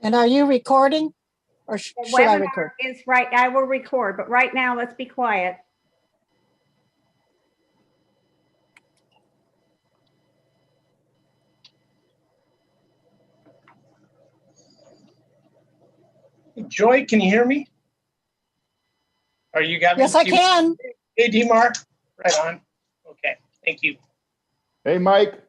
And are you recording or should I record? Is right. I will record, but right now let's be quiet. Joy, can you hear me? Are you got me? Yes, I can. Hey, Dietmar. Right on. Okay, thank you. Hey, Mike.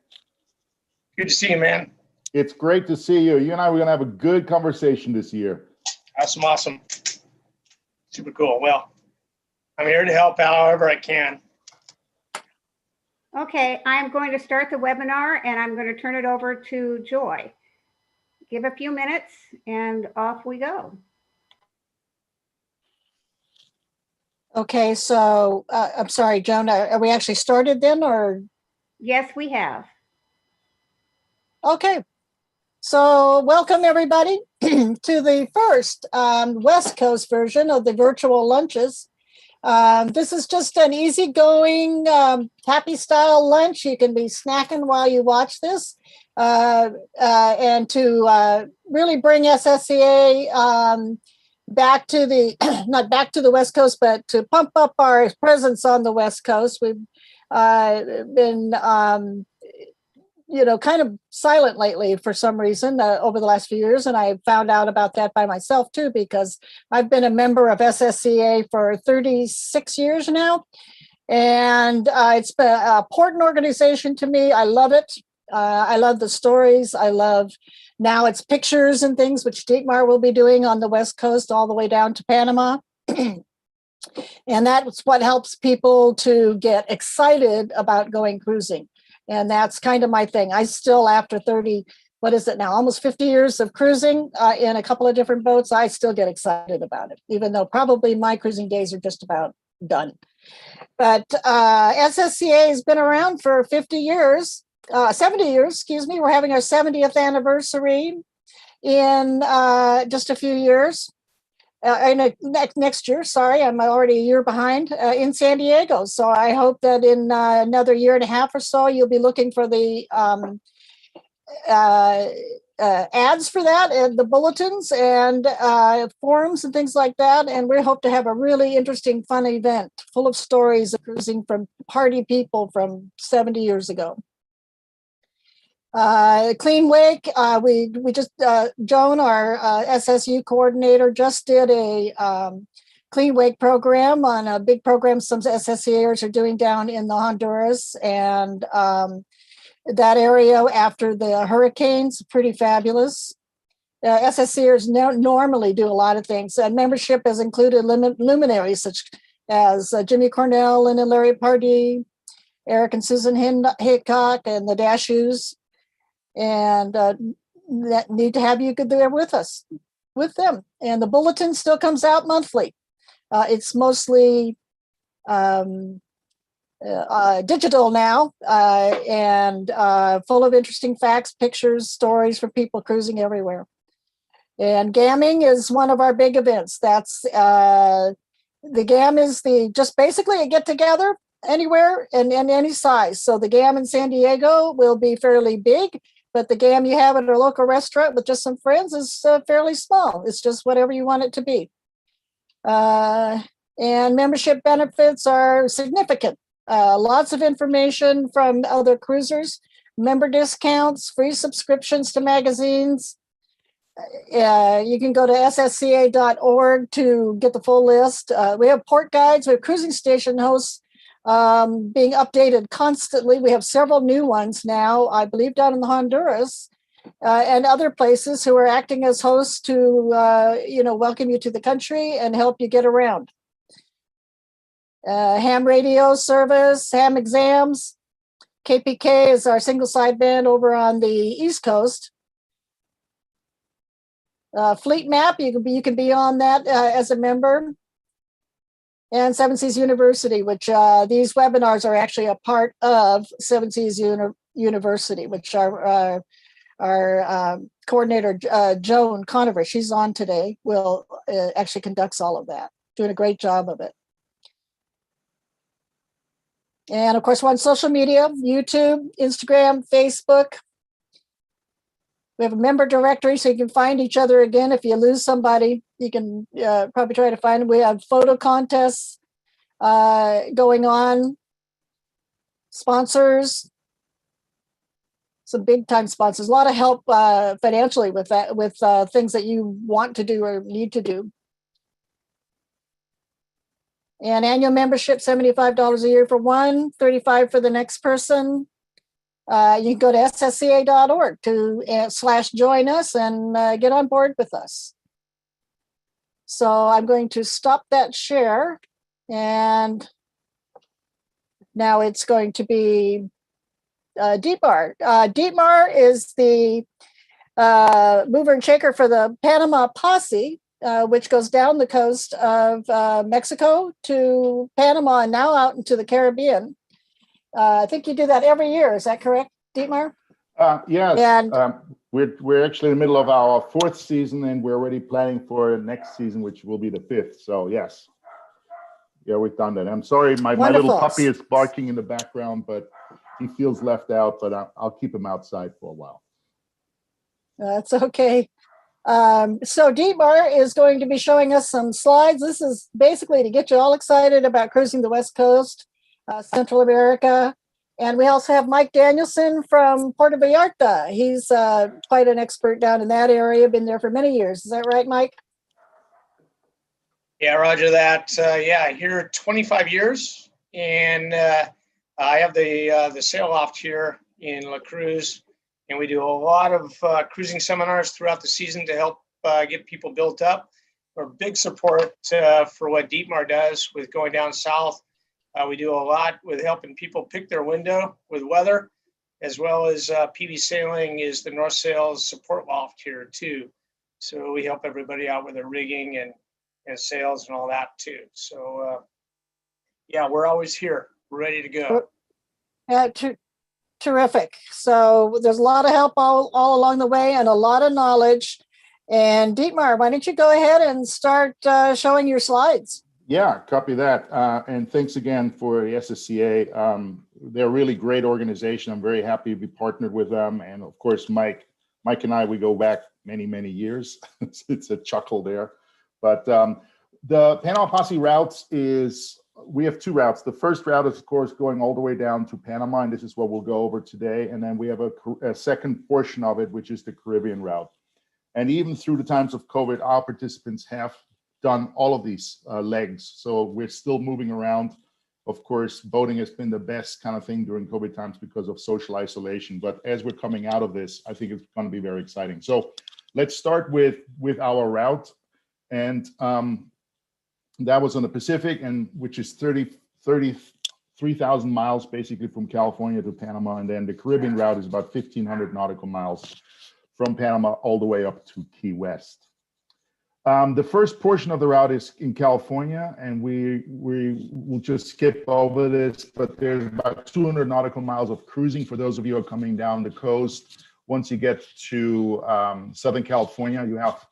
Good to see you, man. It's great to see you. You and I, we're going to have a good conversation this year. Awesome, awesome. Super cool. Well, I'm here to help out however I can. Okay, I'm going to start the webinar and I'm going to turn it over to Joy. Give a few minutes and off we go. Okay, so I'm sorry, Joan, are we actually started then or? Yes, we have. Okay, so welcome everybody to the first West Coast version of the virtual lunches. This is just an easygoing, happy style lunch. You can be snacking while you watch this. And to really bring SSCA back to the, not back to the West Coast, but to pump up our presence on the West Coast. We've been, kind of silent lately for some reason over the last few years. And I found out about that by myself too, because I've been a member of SSCA for 36 years now. And it's been an important organization to me. I love it. I love the stories. I love now it's pictures and things, which Dietmar will be doing on the West Coast all the way down to Panama. And that's what helps people to get excited about going cruising. And that's kind of my thing. I still, after 30, what is it now, almost 50 years of cruising in a couple of different boats, I still get excited about it, even though probably my cruising days are just about done. But SSCA has been around for 70 years, excuse me. We're having our 70th anniversary in just a few years. Next year, sorry, I'm already a year behind, in San Diego. So I hope that in another year and a half or so, you'll be looking for the ads for that and the bulletins and forums and things like that. And we hope to have a really interesting, fun event full of stories of cruising from party people from 70 years ago. Clean Wake, we just, Joan, our SSU coordinator, just did a Clean Wake program on a big program some SSCAers are doing down in the Honduras and that area after the hurricanes, pretty fabulous. SSCAers normally do a lot of things. Membership has included luminaries such as Jimmy Cornell and Larry Pardee, Eric and Susan Hickok, and the Dashews. And need to have you there with us, with them. And the bulletin still comes out monthly. It's mostly digital now and full of interesting facts, pictures, stories for people cruising everywhere. And gamming is one of our big events. That's the GAM is just basically a get together anywhere and any size. So the GAM in San Diego will be fairly big. But the GAM you have at a local restaurant with just some friends is fairly small. It's just whatever you want it to be. And membership benefits are significant. Lots of information from other cruisers, member discounts, free subscriptions to magazines. You can go to ssca.org to get the full list. We have port guides, we have cruising station hosts being updated constantly. We have several new ones now, I believe down in the Honduras and other places who are acting as hosts to, welcome you to the country and help you get around. Ham radio service, ham exams. KPK is our single sideband over on the East Coast. Fleet map, you can be on that as a member. And Seven Seas University, which these webinars are actually a part of Seven Seas University, which our coordinator, Joan Conover, she's on today, will actually conducts all of that, doing a great job of it. And of course, we're on social media, YouTube, Instagram, Facebook. We have a member directory so you can find each other again. If you lose somebody, you can probably try to find them. We have photo contests going on, sponsors, some big time sponsors, a lot of help financially with that, with things that you want to do or need to do. And annual membership, $75 a year for one, $35 for the next person. You can go to ssca.org to /join us and get on board with us. So I'm going to stop that share, and now it's going to be Dietmar. Dietmar is the mover and shaker for the Panama Posse, which goes down the coast of Mexico to Panama and now out into the Caribbean. I think you do that every year. Is that correct, Dietmar? Yes. And we're actually in the middle of our 4th season, and we're already planning for next season, which will be the 5th. So yes, yeah, we've done that. I'm sorry, my little puppy is barking in the background, but he feels left out. But I'll keep him outside for a while. That's okay. So Dietmar is going to be showing us some slides. This is basically to get you all excited about cruising the West Coast, Central America. And we also have Mike Danielson from Puerto Vallarta. He's quite an expert down in that area, been there for many years. Is that right, Mike? Yeah, roger that. Yeah, here 25 years. And I have the sail loft here in La Cruz. And we do a lot of cruising seminars throughout the season to help get people built up. We're a big support for what Dietmar does with going down south. We do a lot with helping people pick their window with weather, as well as PV Sailing is the North Sails support loft here too. So we help everybody out with their rigging and sails and all that too. So yeah, we're always here, ready to go. Terrific. So there's a lot of help all along the way and a lot of knowledge. And Dietmar, why don't you go ahead and start showing your slides? Yeah, copy that. And thanks again for the SSCA. They're a really great organization. I'm very happy to be partnered with them. And of course, Mike and I, we go back many, many years. It's a chuckle there. But the Panama Posse routes we have 2 routes. The first route is, of course, going all the way down to Panama, and this is what we'll go over today. And then we have a second portion of it, which is the Caribbean route. And even through the times of COVID, our participants have done all of these legs. So we're still moving around. Of course, boating has been the best kind of thing during COVID times because of social isolation. But as we're coming out of this, I think it's going to be very exciting. So let's start with our route. And that was on the Pacific, and which is 33,000 miles basically from California to Panama. And then the Caribbean route is about 1,500 nautical miles from Panama all the way up to Key West. The first portion of the route is in California, and we will just skip over this, but there's about 200 nautical miles of cruising for those of you who are coming down the coast. Once you get to Southern California, you have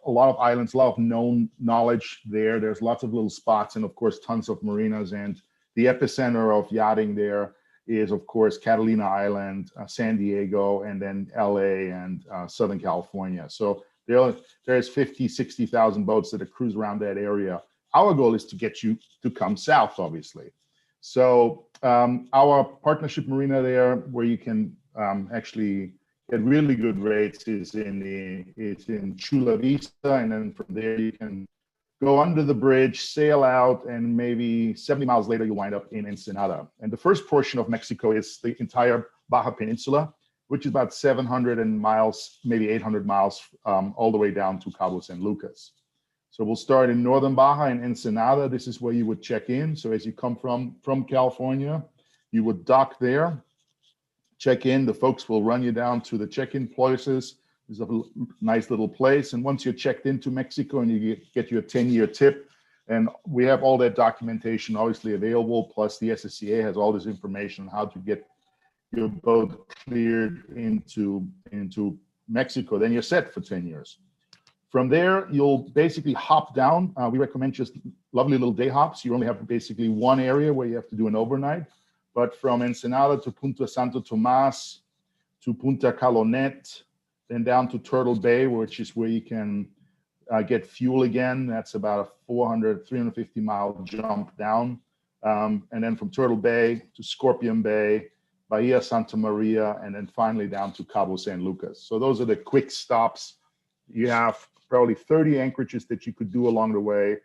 a lot of islands, a lot of known knowledge there. There's lots of little spots and, of course, tons of marinas. And the epicenter of yachting there is, of course, Catalina Island, San Diego, and then LA and Southern California. So there's 50, 60,000 boats that cruise around that area. Our goal is to get you to come south, obviously. So our partnership marina there, where you can actually get really good rates, is in Chula Vista, and then from there you can go under the bridge, sail out, and maybe 70 miles later you wind up in Ensenada. And the first portion of Mexico is the entire Baja Peninsula, which is about 700 miles, maybe 800 miles, all the way down to Cabo San Lucas. So we'll start in northern Baja in Ensenada. This is where you would check in. So as you come from California, you would dock there, check in. The folks will run you down to the check-in places. There's a nice little place. And once you're checked into Mexico, and you get your 10-year tip, and we have all that documentation obviously available, plus the SSCA has all this information on how to get your boat cleared into Mexico, then you're set for 10 years. From there, you'll basically hop down. We recommend just lovely little day hops. You only have basically one area where you have to do an overnight. But from Ensenada to Punta Santo Tomas to Punta Calonet, then down to Turtle Bay, which is where you can get fuel again. That's about a 350 mile jump down. And then from Turtle Bay to Scorpion Bay, Bahia Santa Maria, and then finally down to Cabo San Lucas. So those are the quick stops. You have probably 30 anchorages that you could do along the way.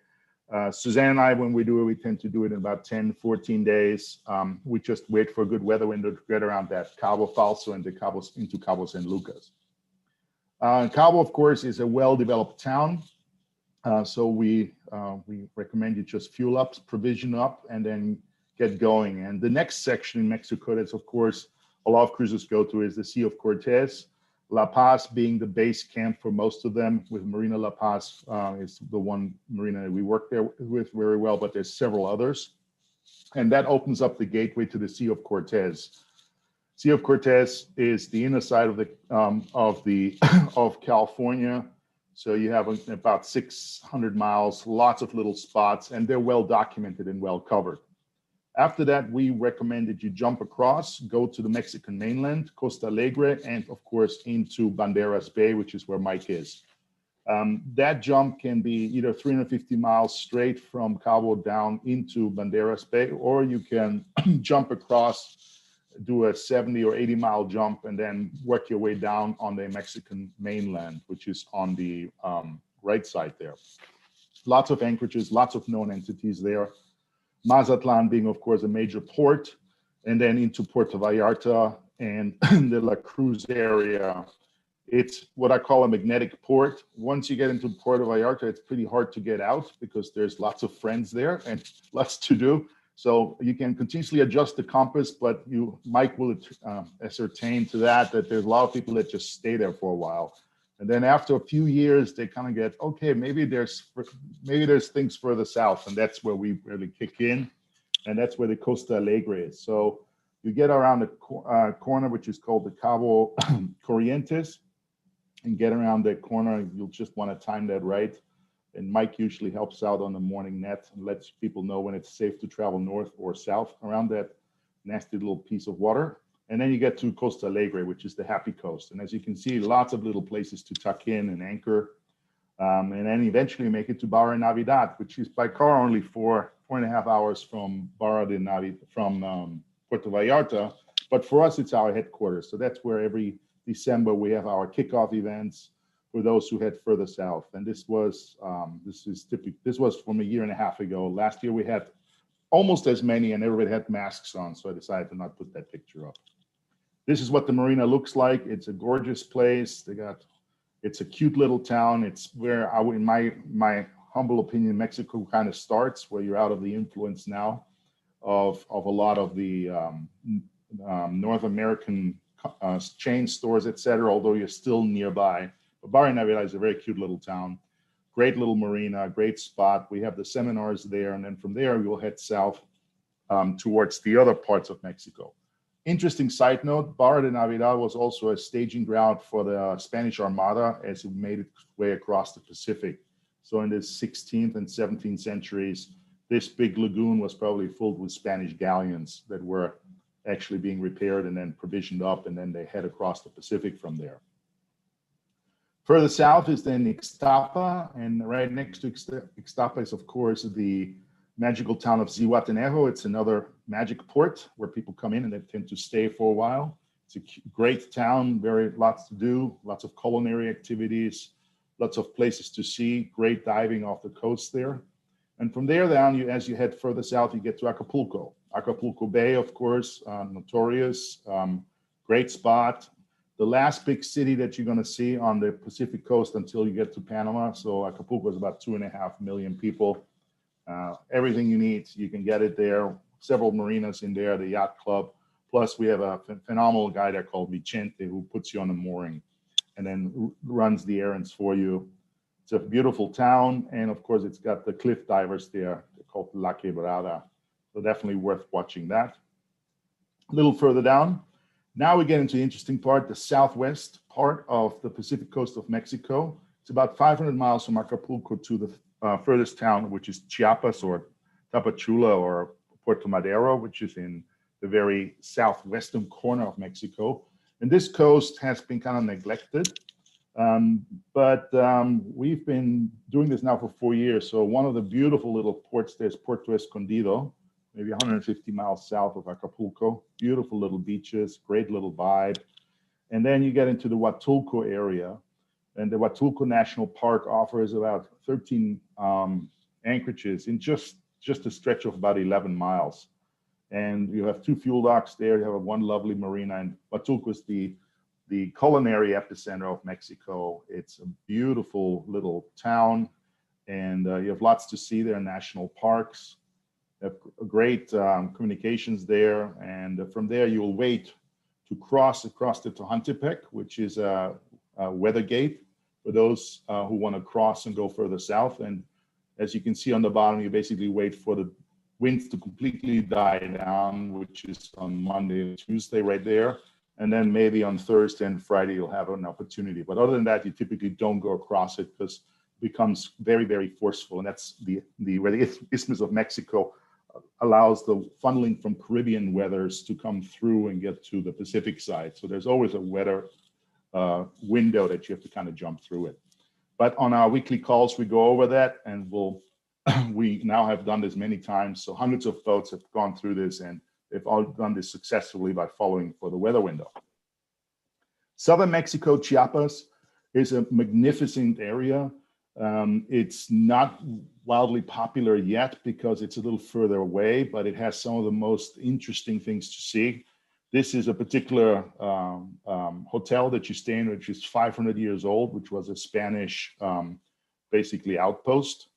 Suzanne and I, when we do it, we tend to do it in about 10, 14 days. We just wait for a good weather window to get around that Cabo Falso into Cabo San Lucas. Cabo, of course, is a well-developed town. So we recommend you just fuel up, provision up, and then get going. And the next section in Mexico that's, of course, a lot of cruisers go to is the Sea of Cortez. La Paz being the base camp for most of them, with Marina La Paz is the one marina that we work there with very well, but there's several others. And that opens up the gateway to the Sea of Cortez. Sea of Cortez is the inner side of California. So you have about 600 miles, lots of little spots, and they're well documented and well covered. After that, we recommend that you jump across, go to the Mexican mainland, Costa Alegre, and of course into Banderas Bay, which is where Mike is. That jump can be either 350 miles straight from Cabo down into Banderas Bay, or you can jump across, do a 70 or 80 mile jump, and then work your way down on the Mexican mainland, which is on the right side there. Lots of anchorages, lots of known entities there. Mazatlan being, of course, a major port, and then into Puerto Vallarta and the La Cruz area. It's what I call a magnetic port. Once you get into Puerto Vallarta, it's pretty hard to get out because there's lots of friends there and lots to do. So you can continuously adjust the compass, but Mike will ascertain to that there's a lot of people that just stay there for a while. And then after a few years, they kind of get, okay, maybe there's things further south, and that's where we really kick in, and that's where the Costa Alegre is. So you get around the corner, which is called the Cabo Corrientes, and get around that corner. You'll just want to time that right. And Mike usually helps out on the morning net and lets people know when it's safe to travel north or south around that nasty little piece of water. And then you get to Costa Alegre, which is the happy coast. And as you can see, lots of little places to tuck in and anchor. And then eventually make it to Barra de Navidad, which is by car only 4.5 hours from Puerto Vallarta. But for us, it's our headquarters. So that's where every December we have our kickoff events for those who head further south. And this was from a year and a half ago. Last year we had almost as many, and everybody had masks on. So I decided to not put that picture up. This is what the marina looks like. It's a gorgeous place. It's a cute little town. It's where, in my humble opinion, Mexico kind of starts, where you're out of the influence now of a lot of the North American chain stores, etc. Although you're still nearby. But Barra de Navidad is a very cute little town. Great little marina, great spot. We have the seminars there, and then from there we will head south towards the other parts of Mexico. Interesting side note, Barra de Navidad was also a staging ground for the Spanish Armada as it made its way across the Pacific. So in the 16th and 17th centuries, this big lagoon was probably filled with Spanish galleons that were actually being repaired and then provisioned up, and then they head across the Pacific from there. Further south is then Ixtapa, and right next to Ixtapa is, of course, the magical town of Zihuatanejo. It's another magic port where people come in and they tend to stay for a while. It's a great town, lots to do, lots of culinary activities, lots of places to see, great diving off the coast there. And from there down, as you head further south, you get to Acapulco. Acapulco Bay, of course, notorious, great spot. The last big city that you're going to see on the Pacific coast until you get to Panama. So Acapulco is about 2.5 million people. Everything you need, you can get it there. Several marinas in there, the yacht club. Plus, we have a phenomenal guy there called Vicente who puts you on the mooring and then runs the errands for you. It's a beautiful town. And of course, it's got the cliff divers there. They're called La Quebrada. So definitely worth watching that. A little further down. Now we get into the interesting part, the southwest part of the Pacific coast of Mexico. It's about 500 miles from Acapulco to the furthest town, which is Chiapas or Tapachula or Puerto Madero, which is in the very southwestern corner of Mexico. And this coast has been kind of neglected. But we've been doing this now for 4 years. So one of the beautiful little ports there is Puerto Escondido, maybe 150 miles south of Acapulco. Beautiful little beaches, great little vibe. And then you get into the Huatulco area. And the Huatulco National Park offers about 13 anchorages in just a stretch of about 11 miles. And you have 2 fuel docks there. You have one lovely marina. And Huatulco is the culinary epicenter of Mexico. It's a beautiful little town, and you have lots to see there, national parks. You have great communications there, and from there you will wait to cross across the Tehuantepec, which is a weather gate for those who want to cross and go further south. And as you can see on the bottom, you basically wait for the winds to completely die down, which is on Monday and Tuesday right there. And then maybe on Thursday and Friday, you'll have an opportunity. But other than that, you typically don't go across it because it becomes very, very forceful. And that's where the Isthmus of Mexico allows the funneling from Caribbean weathers to come through and get to the Pacific side. So there's always a weather window that you have to kind of jump through it. But on our weekly calls, we go over that, and we now have done this many times. So hundreds of boats have gone through this, and they've all done this successfully by following for the weather window. Southern Mexico, Chiapas, is a magnificent area. It's not wildly popular yet because it's a little further away, but it has some of the most interesting things to see. This is a particular hotel that you stay in, which is 500 years old, which was a Spanish basically outpost.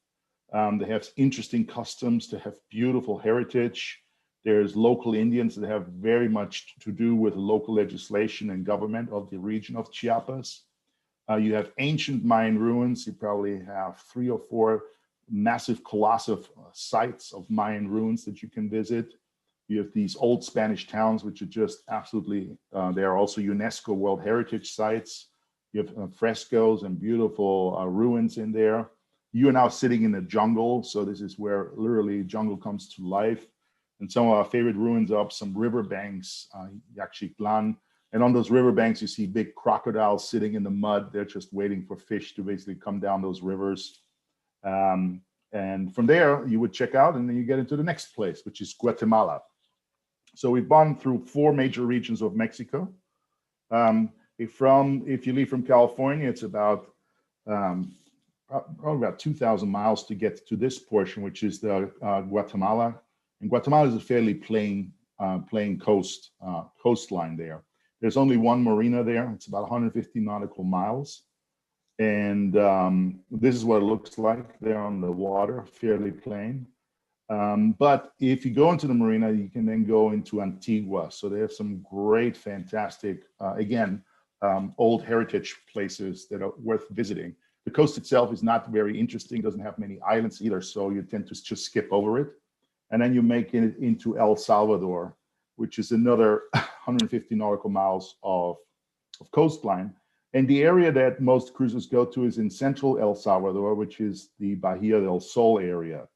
They have interesting customs. They have beautiful heritage. There's local Indians that have very much to do with local legislation and government of the region of Chiapas. You have ancient Mayan ruins. You probably have 3 or 4 massive colossal sites of Mayan ruins that you can visit. You have these old Spanish towns, which are just absolutely, they are also UNESCO World Heritage Sites. You have frescoes and beautiful ruins in there. You are now sitting in a jungle. So this is where literally jungle comes to life. And some of our favorite ruins are up some riverbanks, Yaxchiclan. And on those riverbanks, you see big crocodiles sitting in the mud. They're just waiting for fish to basically come down those rivers. And from there, you would check out, and then you get into the next place, which is Guatemala. So we've gone through 4 major regions of Mexico. If you leave from California, it's about probably about 2,000 miles to get to this portion, which is the Guatemala. And Guatemala is a fairly plain coastline there. There's only one marina there. It's about 150 nautical miles. And this is what it looks like there on the water, fairly plain. But if you go into the marina, you can then go into Antigua. So they have some great, fantastic, old heritage places that are worth visiting. The coast itself is not very interesting, doesn't have many islands either, so you tend to just skip over it. And then you make it into El Salvador, which is another 150 nautical miles of coastline. And the area that most cruisers go to is in central El Salvador, which is the Bahia del Sol area.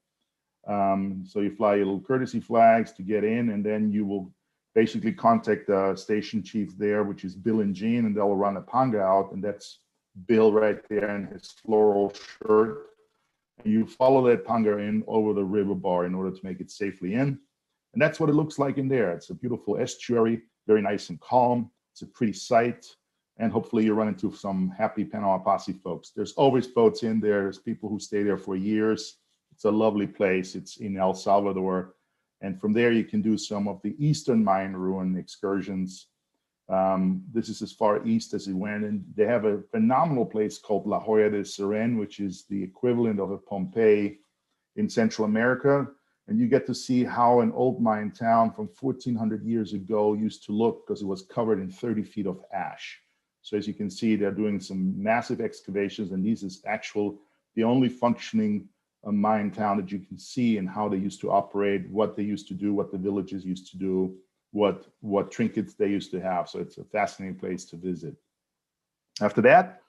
So you fly your little courtesy flags to get in, and then you will basically contact the station chief there, which is Bill and Jean, and they'll run a panga out, and that's Bill right there in his floral shirt. And you follow that panga in over the river bar in order to make it safely in. And that's what it looks like in there. It's a beautiful estuary, very nice and calm. It's a pretty sight. And hopefully you run into some happy Panama Posse folks. There's always boats in there. There's people who stay there for years. It's a lovely place. It's in El Salvador. And from there, you can do some of the Eastern Mayan ruin excursions. This is as far east as it went. And they have a phenomenal place called La Joya de Seren, which is the equivalent of a Pompeii in Central America. And you get to see how an old Mayan town from 1400 years ago used to look, because it was covered in 30 feet of ash. So as you can see, they're doing some massive excavations, and this is the only functioning Mayan town that you can see, and how they used to operate, what they used to do, what the villages used to do, what trinkets they used to have. So it's a fascinating place to visit. After that,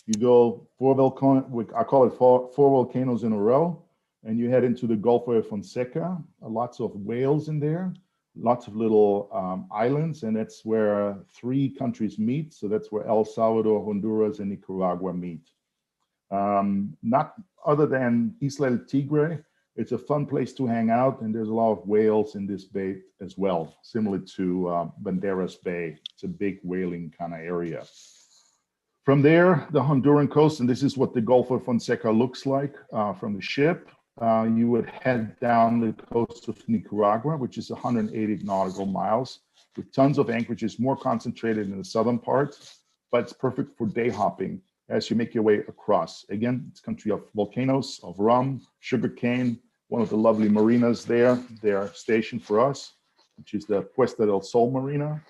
you go I call it four volcanoes in a row, and you head into the Gulf of Fonseca. Lots of whales in there. lots of little islands, and that's where 3 countries meet. So that's where El Salvador, Honduras, and Nicaragua meet. Not other than Isla del Tigre, it's a fun place to hang out, and there's a lot of whales in this bay as well, similar to Banderas Bay. It's a big whaling kind of area. From there, the Honduran coast, and this is what the Gulf of Fonseca looks like from the ship. You would head down the coast of Nicaragua, which is 180 nautical miles, with tons of anchorages, more concentrated in the southern part, but it's perfect for day hopping as you make your way across. Again, it's a country of volcanoes, of rum, sugarcane, one of the lovely marinas there. They are stationed for us, which is the Questa Del Sol Marina.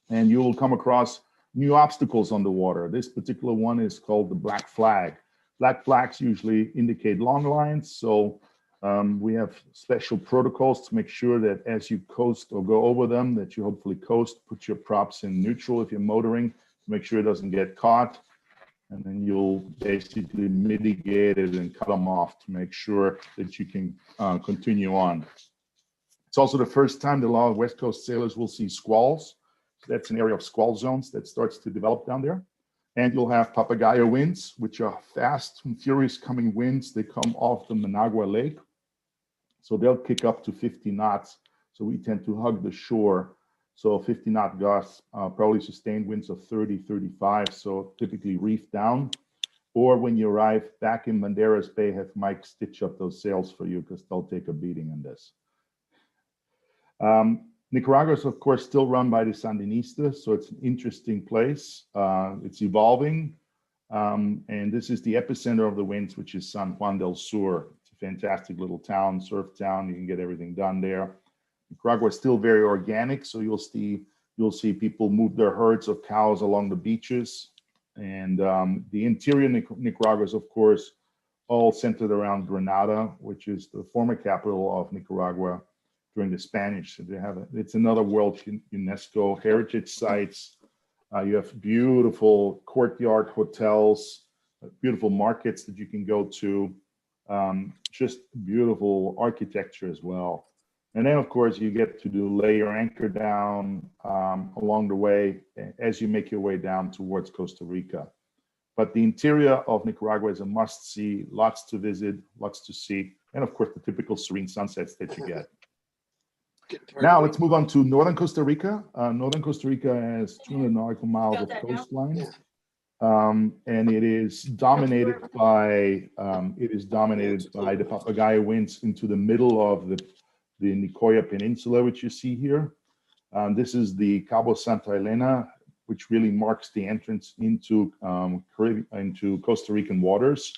And you will come across new obstacles on the water. This particular one is called the black flag. Black flags usually indicate long lines, so we have special protocols to make sure that as you coast or go over them, that you hopefully coast, put your props in neutral if you're motoring, to make sure it doesn't get caught. And then you'll basically mitigate it and cut them off to make sure that you can continue on. It's also the first time that a lot of West Coast sailors will see squalls. So that's an area of squall zones that starts to develop down there. And you'll have papagayo winds, which are fast and furious coming winds. They come off the Managua Lake. So they'll kick up to 50 knots. So we tend to hug the shore. So 50 knot gusts, probably sustained winds of 30, 35. So typically reef down. Or when you arrive back in Banderas Bay, have Mike stitch up those sails for you because they'll take a beating on this. Nicaragua is, of course, still run by the Sandinistas, so it's an interesting place. It's evolving, and this is the epicenter of the winds, which is San Juan del Sur. It's a fantastic little town, surf town. You can get everything done there. Nicaragua is still very organic, so you'll see people move their herds of cows along the beaches. And the interior Nicaragua is, of course, all centered around Granada, which is the former capital of Nicaragua during the Spanish. So it's another World UNESCO heritage sites. You have beautiful courtyard hotels, beautiful markets that you can go to, just beautiful architecture as well. And then, of course, you get to lay your anchor down along the way as you make your way down towards Costa Rica. But the interior of Nicaragua is a must-see, lots to visit, lots to see, and of course, the typical serene sunsets that you get. Now let's move on to northern Costa Rica. Northern Costa Rica has 200 nautical miles of coastline, and it is dominated by the papagayo winds into the middle of the Nicoya Peninsula, which you see here. This is the Cabo Santa Elena, which really marks the entrance into Costa Rican waters.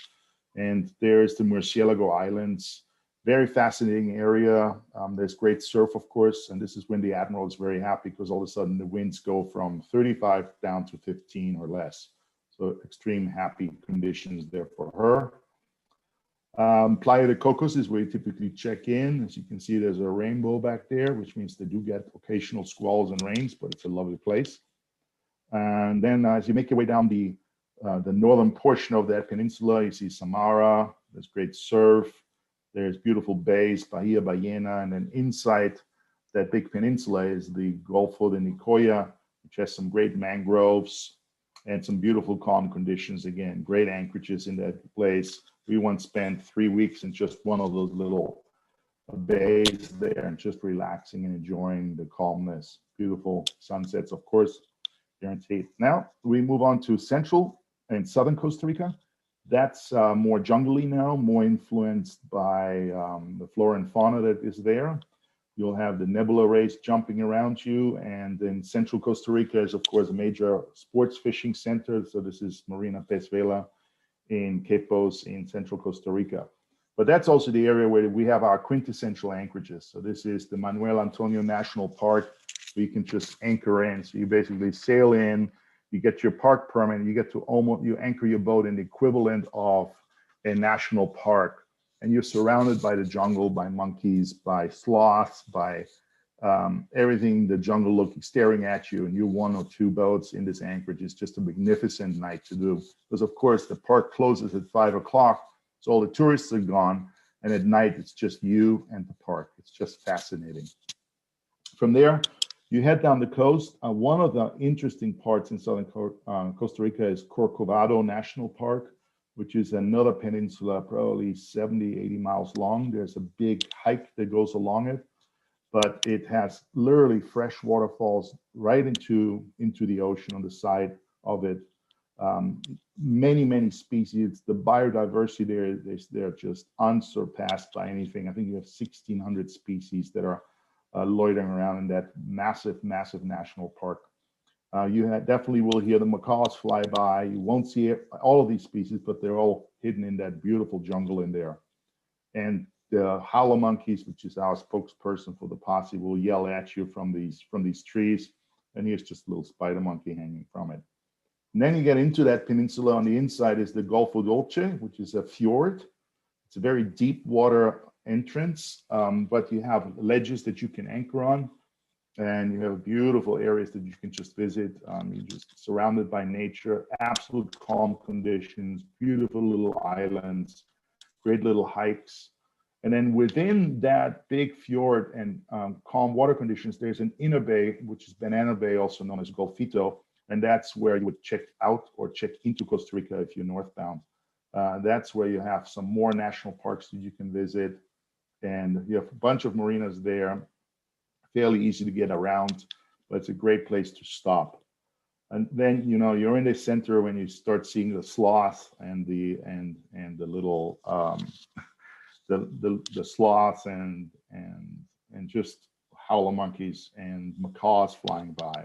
And there's the Murcielago Islands. Very fascinating area. There's great surf, of course, and this is when the Admiral is very happy because all of a sudden the winds go from 35 down to 15 or less. So extreme happy conditions there for her. Playa de Cocos is where you typically check in. As you can see, there's a rainbow back there, which means they do get occasional squalls and rains, but it's a lovely place. And then as you make your way down the northern portion of that peninsula, you see Samara. There's great surf. There's beautiful bays, Bahia Ballena, and then inside that big peninsula is the Golfo de Nicoya, which has some great mangroves and some beautiful calm conditions. Again, great anchorages in that place. We once spent 3 weeks in just one of those little bays there and just relaxing and enjoying the calmness. Beautiful sunsets, of course, guaranteed. Now we move on to central and southern Costa Rica. That's more jungly now, more influenced by the flora and fauna that is there. You'll have the nebula rays jumping around you. And in central Costa Rica is, of course, a major sports fishing center. So this is Marina Pez Vela in Quepos in central Costa Rica. But that's also the area where we have our quintessential anchorages. So this is the Manuel Antonio National Park, where you can just anchor in. So you basically sail in, you get your park permit, you anchor your boat in the equivalent of a national park, and you're surrounded by the jungle, by monkeys, by sloths, by everything the jungle looking, staring at you, and you're 1 or 2 boats in this anchorage. It's just a magnificent night to do, because of course the park closes at 5 o'clock, so all the tourists are gone, and at night it's just you and the park. It's just fascinating. From there, you head down the coast. One of the interesting parts in southern Costa Rica is Corcovado National Park, which is another peninsula, probably 70, 80 miles long. There's a big hike that goes along it, but it has literally fresh waterfalls right into the ocean on the side of it. Many species. The biodiversity there, they're just unsurpassed by anything. I think you have 1,600 species that are loitering around in that massive national park. You definitely will hear the macaws fly by. You won't see all of these species, but they're all hidden in that beautiful jungle in there. And the howler monkeys, which is our spokesperson for the posse, will yell at you from these trees. And here's just a little spider monkey hanging from it. And then you get into that peninsula. On the inside is the Golfo Dolce, which is a fjord. It's a very deep water entrance, but you have ledges that you can anchor on, and you have beautiful areas that you can just visit. You're just surrounded by nature, absolute calm conditions, beautiful little islands, great little hikes. And then within that big fjord and calm water conditions, there's an inner bay, which is Banana Bay, also known as Golfito. And that's where you would check out or check into Costa Rica if you're northbound. That's where you have some more national parks that you can visit. And you have a bunch of marinas there, fairly easy to get around, but it's a great place to stop. And then, you know, you're in the center when you start seeing the sloth and the little the sloths and just howler monkeys and macaws flying by.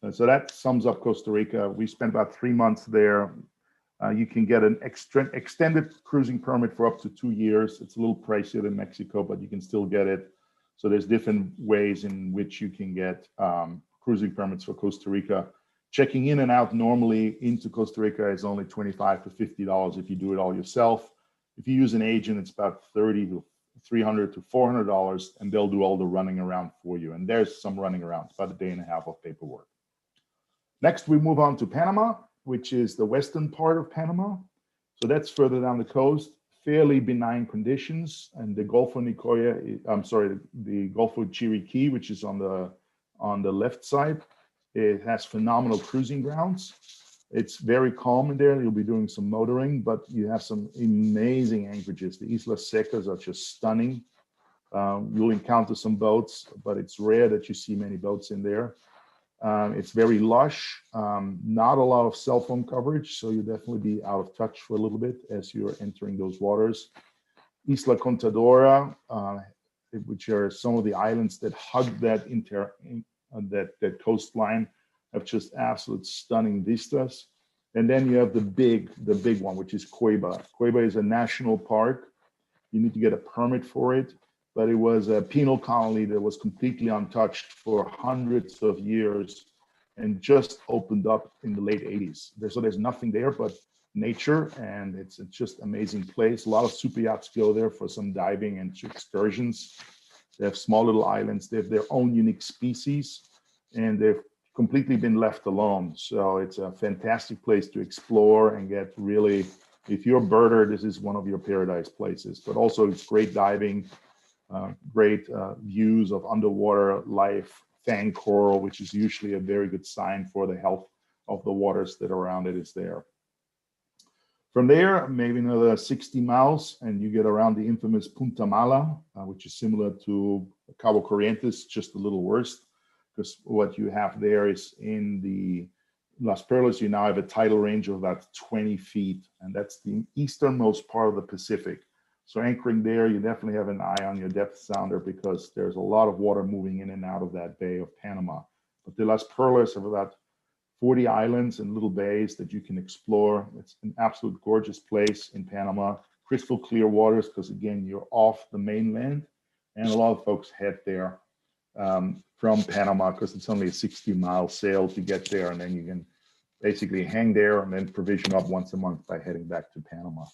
And so that sums up Costa Rica. We spent about 3 months there. You can get an extended cruising permit for up to 2 years. It's a little pricier than Mexico, but you can still get it. So there's different ways in which you can get cruising permits for Costa Rica. Checking in and out normally into Costa Rica is only $25 to $50 if you do it all yourself. If you use an agent, it's about $30 to $300 to $400, and they'll do all the running around for you. And there's some running around, about a day and a half of paperwork. Next, we move on to Panama, which is the western part of Panama. So that's further down the coast, fairly benign conditions. And the Gulf of Nicoya, the Gulf of Chiriquí, which is on the left side, it has phenomenal cruising grounds. It's very calm in there. You'll be doing some motoring, but you have some amazing anchorages. The Islas Secas are just stunning. You'll encounter some boats, but it's rare that you see many boats in there. It's very lush, not a lot of cell phone coverage, so you'll definitely be out of touch for a little bit as you're entering those waters. Isla Contadora, which are some of the islands that hug that coastline, have just absolute stunning vistas. And then you have the big one, which is Cueva. Cueva is a national park. You need to get a permit for it, but it was a penal colony that was completely untouched for hundreds of years and just opened up in the late 80s. So there's nothing there but nature, and it's just amazing place. A lot of super yachts go there for some diving and excursions. They have small little islands. They have their own unique species, and they've completely been left alone. So it's a fantastic place to explore and get really, if you're a birder, this is one of your paradise places. But also it's great diving, great views of underwater life, fang coral, which is usually a very good sign for the health of the waters that are around it is there. From there, maybe another 60 miles, and you get around the infamous Punta Mala, which is similar to Cabo Corrientes, just a little worse, because what you have there is in the Las Perlas, you now have a tidal range of about 20 feet, and that's the easternmost part of the Pacific. So anchoring there, you definitely have an eye on your depth sounder because there's a lot of water moving in and out of that Bay of Panama. But the Las Perlas have about 40 islands and little bays that you can explore. It's an absolute gorgeous place in Panama. Crystal clear waters because, again, you're off the mainland. And a lot of folks head there from Panama because it's only a 60-mile sail to get there. And then you can basically hang there and then provision up once a month by heading back to Panama.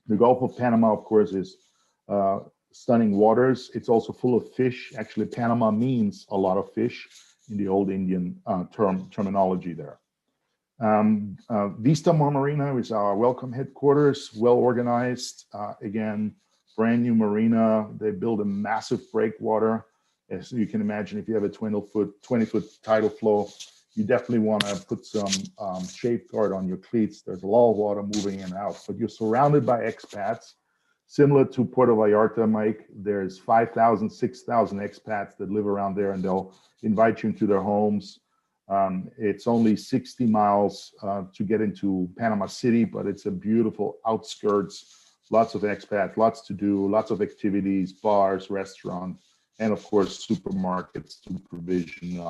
The Gulf of Panama, of course, is stunning waters. It's also full of fish. Actually, Panama means a lot of fish in the old Indian terminology there. Vista Marina is our welcome headquarters, well organized. Again, brand new marina. They built a massive breakwater. As you can imagine, if you have a 20-foot tidal flow, you definitely want to put some safeguard on your cleats. There's a lot of water moving in and out, but you're surrounded by expats. Similar to Puerto Vallarta, Mike, there's 5,000, 6,000 expats that live around there, and they'll invite you into their homes. It's only 60 miles to get into Panama City, but it's a beautiful outskirts, lots of expats, lots to do, lots of activities, bars, restaurants, and of course, supermarkets to provision.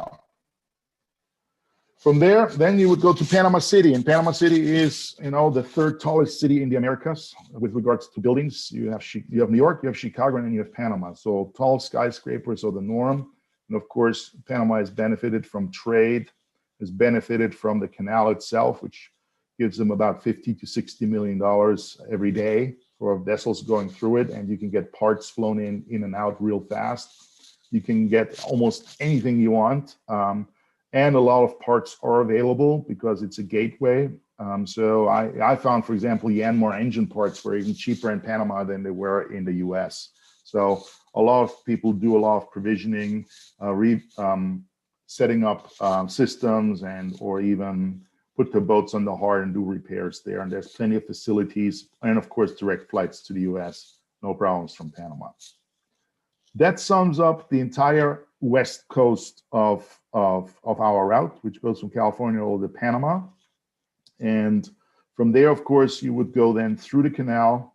From there, then you would go to Panama City, and Panama City is, the third tallest city in the Americas with regards to buildings. You have New York, you have Chicago, and then you have Panama. So tall skyscrapers are the norm. And of course, Panama has benefited from trade, has benefited from the canal itself, which gives them about $50 to $60 million every day for vessels going through it. And you can get parts flown in and out real fast. You can get almost anything you want. And a lot of parts are available because it's a gateway. So I found, for example, Yanmar engine parts were even cheaper in Panama than they were in the US. So a lot of people do a lot of provisioning, setting up systems or even put their boats on the hard and do repairs there. And there's plenty of facilities and of course, direct flights to the US, no problems from Panama. That sums up the entire west coast of our route, which goes from California all to Panama. And from there, of course, you would go then through the canal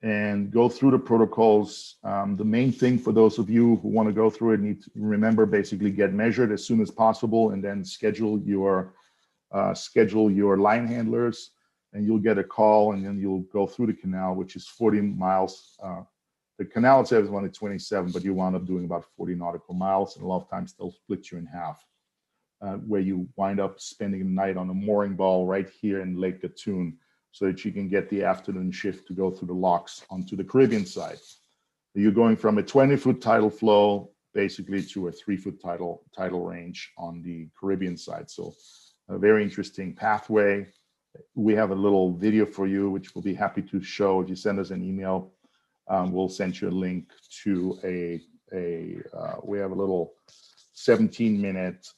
and go through the protocols. The main thing for those of you who want to go through it, need to remember, basically get measured as soon as possible and then schedule your line handlers, and you'll get a call and then you'll go through the canal, which is 40 miles. The canal itself is only 27, but you wind up doing about 40 nautical miles, and a lot of times they'll split you in half, where you wind up spending the night on a mooring ball right here in Lake Gatun, so that you can get the afternoon shift to go through the locks onto the Caribbean side. You're going from a 20-foot tidal flow basically to a 3-foot tidal range on the Caribbean side. So a very interesting pathway. We have a little video for you, which we'll be happy to show if you send us an email. We'll send you a link to we have a little 17-minute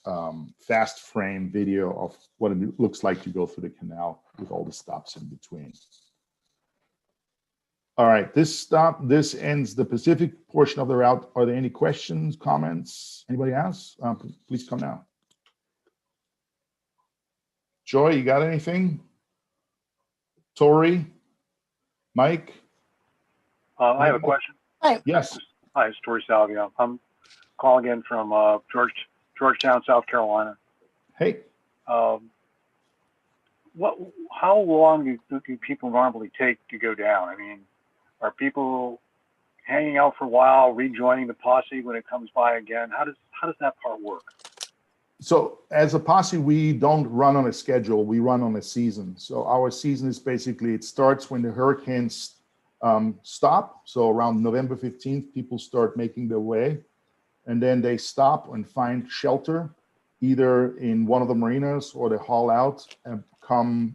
fast frame video of what it looks like to go through the canal with all the stops in between. All right, this ends the Pacific portion of the route. Are there any questions, comments? Anybody else? Please come now. Joy, you got anything? Tori? Mike? I have a question. Hi. Yes. Hi, it's Tori Salvia. I'm calling in from Georgetown, South Carolina. Hey. How long do people normally take to go down? I mean, are people hanging out for a while, rejoining the posse when it comes by again? How does that part work? So as a posse, we don't run on a schedule. We run on a season. So our season is basically, it starts when the hurricanes stop. So around November 15th, people start making their way, and then they stop and find shelter either in one of the marinas or they haul out and come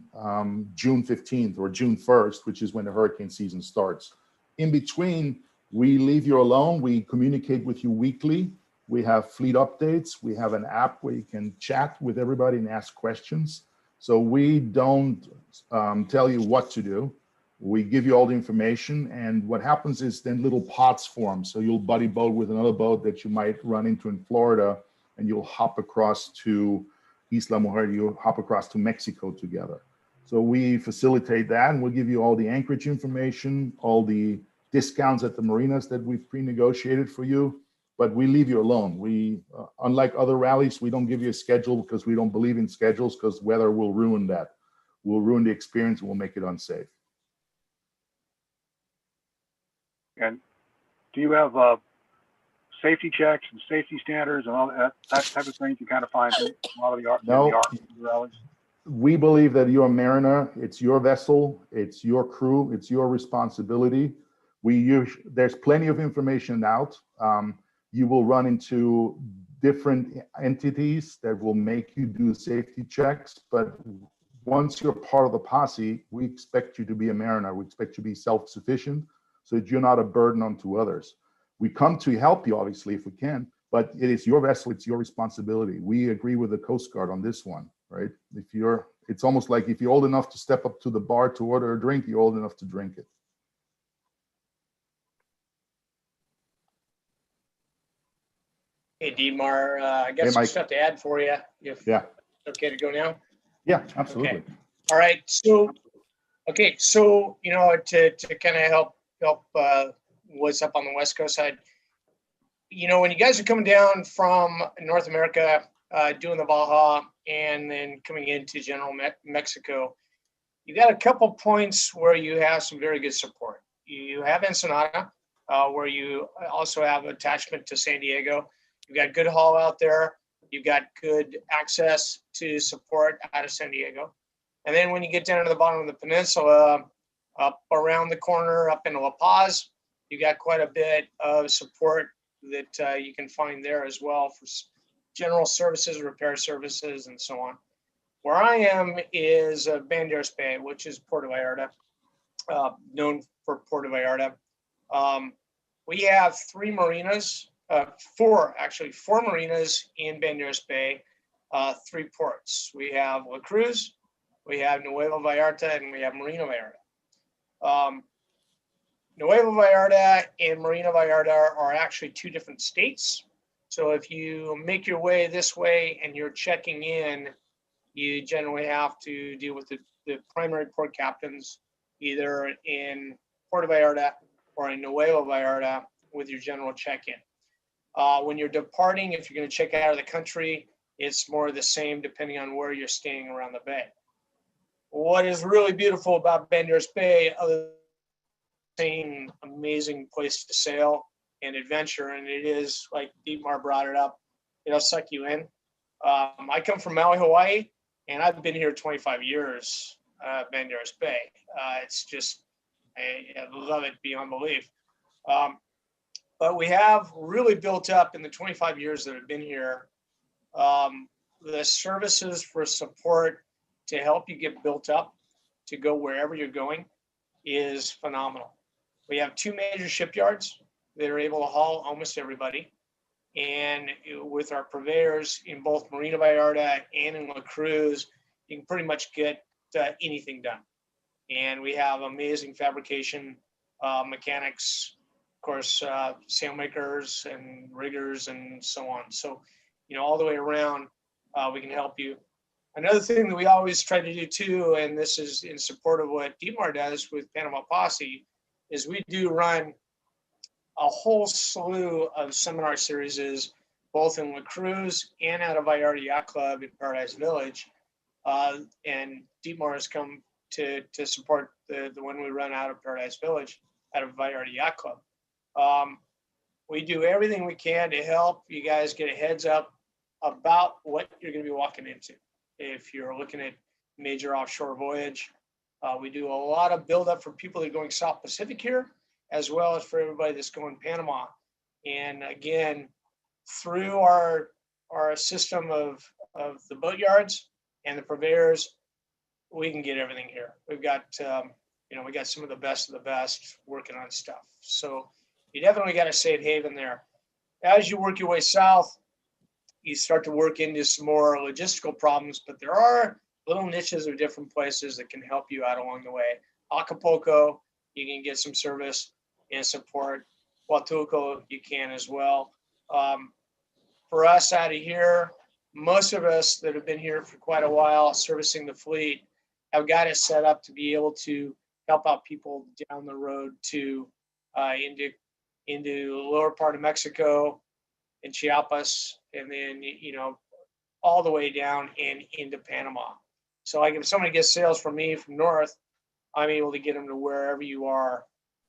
June 15th or June 1st, which is when the hurricane season starts. In between, we leave you alone. We communicate with you weekly. We have fleet updates. We have an app where you can chat with everybody and ask questions. So we don't tell you what to do. We give you all the information, and what happens is then little pods form. So you'll buddy boat with another boat that you might run into in Florida, and you'll hop across to Isla Mujer, you'll hop across to Mexico together. So we facilitate that, and we'll give you all the anchorage information, all the discounts at the marinas that we've pre-negotiated for you, but we leave you alone. We, unlike other rallies, we don't give you a schedule because we don't believe in schedules, because weather will ruin that. We'll ruin the experience and we'll make it unsafe. And do you have safety checks and safety standards and all that type of thing you kind of find in a lot of the rallies? We believe that you're a mariner. It's your vessel. It's your crew. It's your responsibility. There's plenty of information out. You will run into different entities that will make you do safety checks. But once you're part of the posse, we expect you to be a mariner. We expect you to be self-sufficient, so that you're not a burden onto others. We come to help you, obviously, if we can, but it is your vessel, it's your responsibility. We agree with the Coast Guard on this one, right? It's almost like if you're old enough to step up to the bar to order a drink, you're old enough to drink it. Hey, Dietmar, I got Hey, some Mike. stuff to add for you. Yeah. Okay to go now? Yeah, absolutely. Okay. All right. So, to kind of help what's up on the West Coast side, when you guys are coming down from North America, doing the Baja and then coming into general Mexico, you got a couple points where you have some very good support. You have Ensenada, where you also have attachment to San Diego. You've got good haul out there. You've got good access to support out of San Diego. And then when you get down to the bottom of the peninsula, up around the corner, up into La Paz, you got quite a bit of support that you can find there as well for general services, repair services, and so on. Where I am is Banderas Bay, which is Puerto Vallarta, known for Puerto Vallarta. We have four marinas in Banderas Bay, 3 ports. We have La Cruz, we have Nueva Vallarta, and we have Marina Vallarta. Nueva Vallarta and Marina Vallarta are actually 2 different states. So if you make your way this way and you're checking in, you generally have to deal with the primary port captains, either in Puerto Vallarta or in Nueva Vallarta with your general check-in. When you're departing, if you're going to check out of the country, it's more of the same depending on where you're staying around the bay. What is really beautiful about Banderas Bay, other than saying amazing place to sail and adventure, and it is, like Dietmar brought it up, it'll suck you in. I come from Maui, Hawaii, and I've been here 25 years, Banderas Bay. It's just, I love it beyond belief. But we have really built up in the 25 years that I've been here, the services for support to help you get built up to go wherever you're going is phenomenal. We have 2 major shipyards that are able to haul almost everybody. And with our purveyors in both Marina Vallarta and in La Cruz, you can pretty much get anything done. And we have amazing fabrication mechanics, of course, sailmakers and riggers and so on. So, all the way around, we can help you. Another thing that we always try to do too, and this is in support of what Dietmar does with Panama Posse, is we do run a whole slew of seminar series, both in La Cruz and out of Vallarta Yacht Club in Paradise Village. And Dietmar has come to support the one we run out of Paradise Village, out of Vallarta Yacht Club. We do everything we can to help you guys get a heads up about what you're going to be walking into. If you're looking at major offshore voyage, we do a lot of buildup for people that are going South Pacific here, as well as for everybody that's going Panama. And again, through our system of the boat yards and the purveyors, we can get everything here. We've got, we got some of the best working on stuff. So you definitely got a safe haven there. As you work your way south, you start to work into some more logistical problems, but there are little niches of different places that can help you out along the way. Acapulco, you can get some service and support. Huatulco, you can as well. For us out of here, most of us that have been here for quite a while servicing the fleet have got it set up to be able to help out people down the road to into the lower part of Mexico and Chiapas, and then all the way down and into Panama. So like if somebody gets sales from me from north, I'm able to get them to wherever you are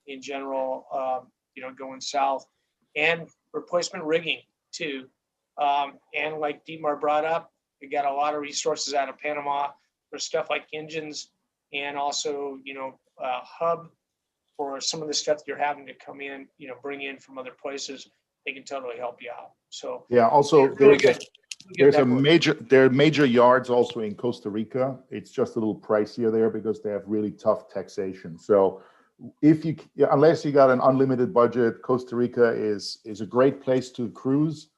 in general, going south, and replacement rigging too. And like Dietmar brought up, we got a lot of resources out of Panama for stuff like engines, and also, hub for some of the stuff you're having to come in, bring in from other places. They can totally help you out. So yeah, also really good. there are major yards also in Costa Rica. It's just a little pricier there because they have really tough taxation. So unless you got an unlimited budget, Costa Rica is a great place to cruise.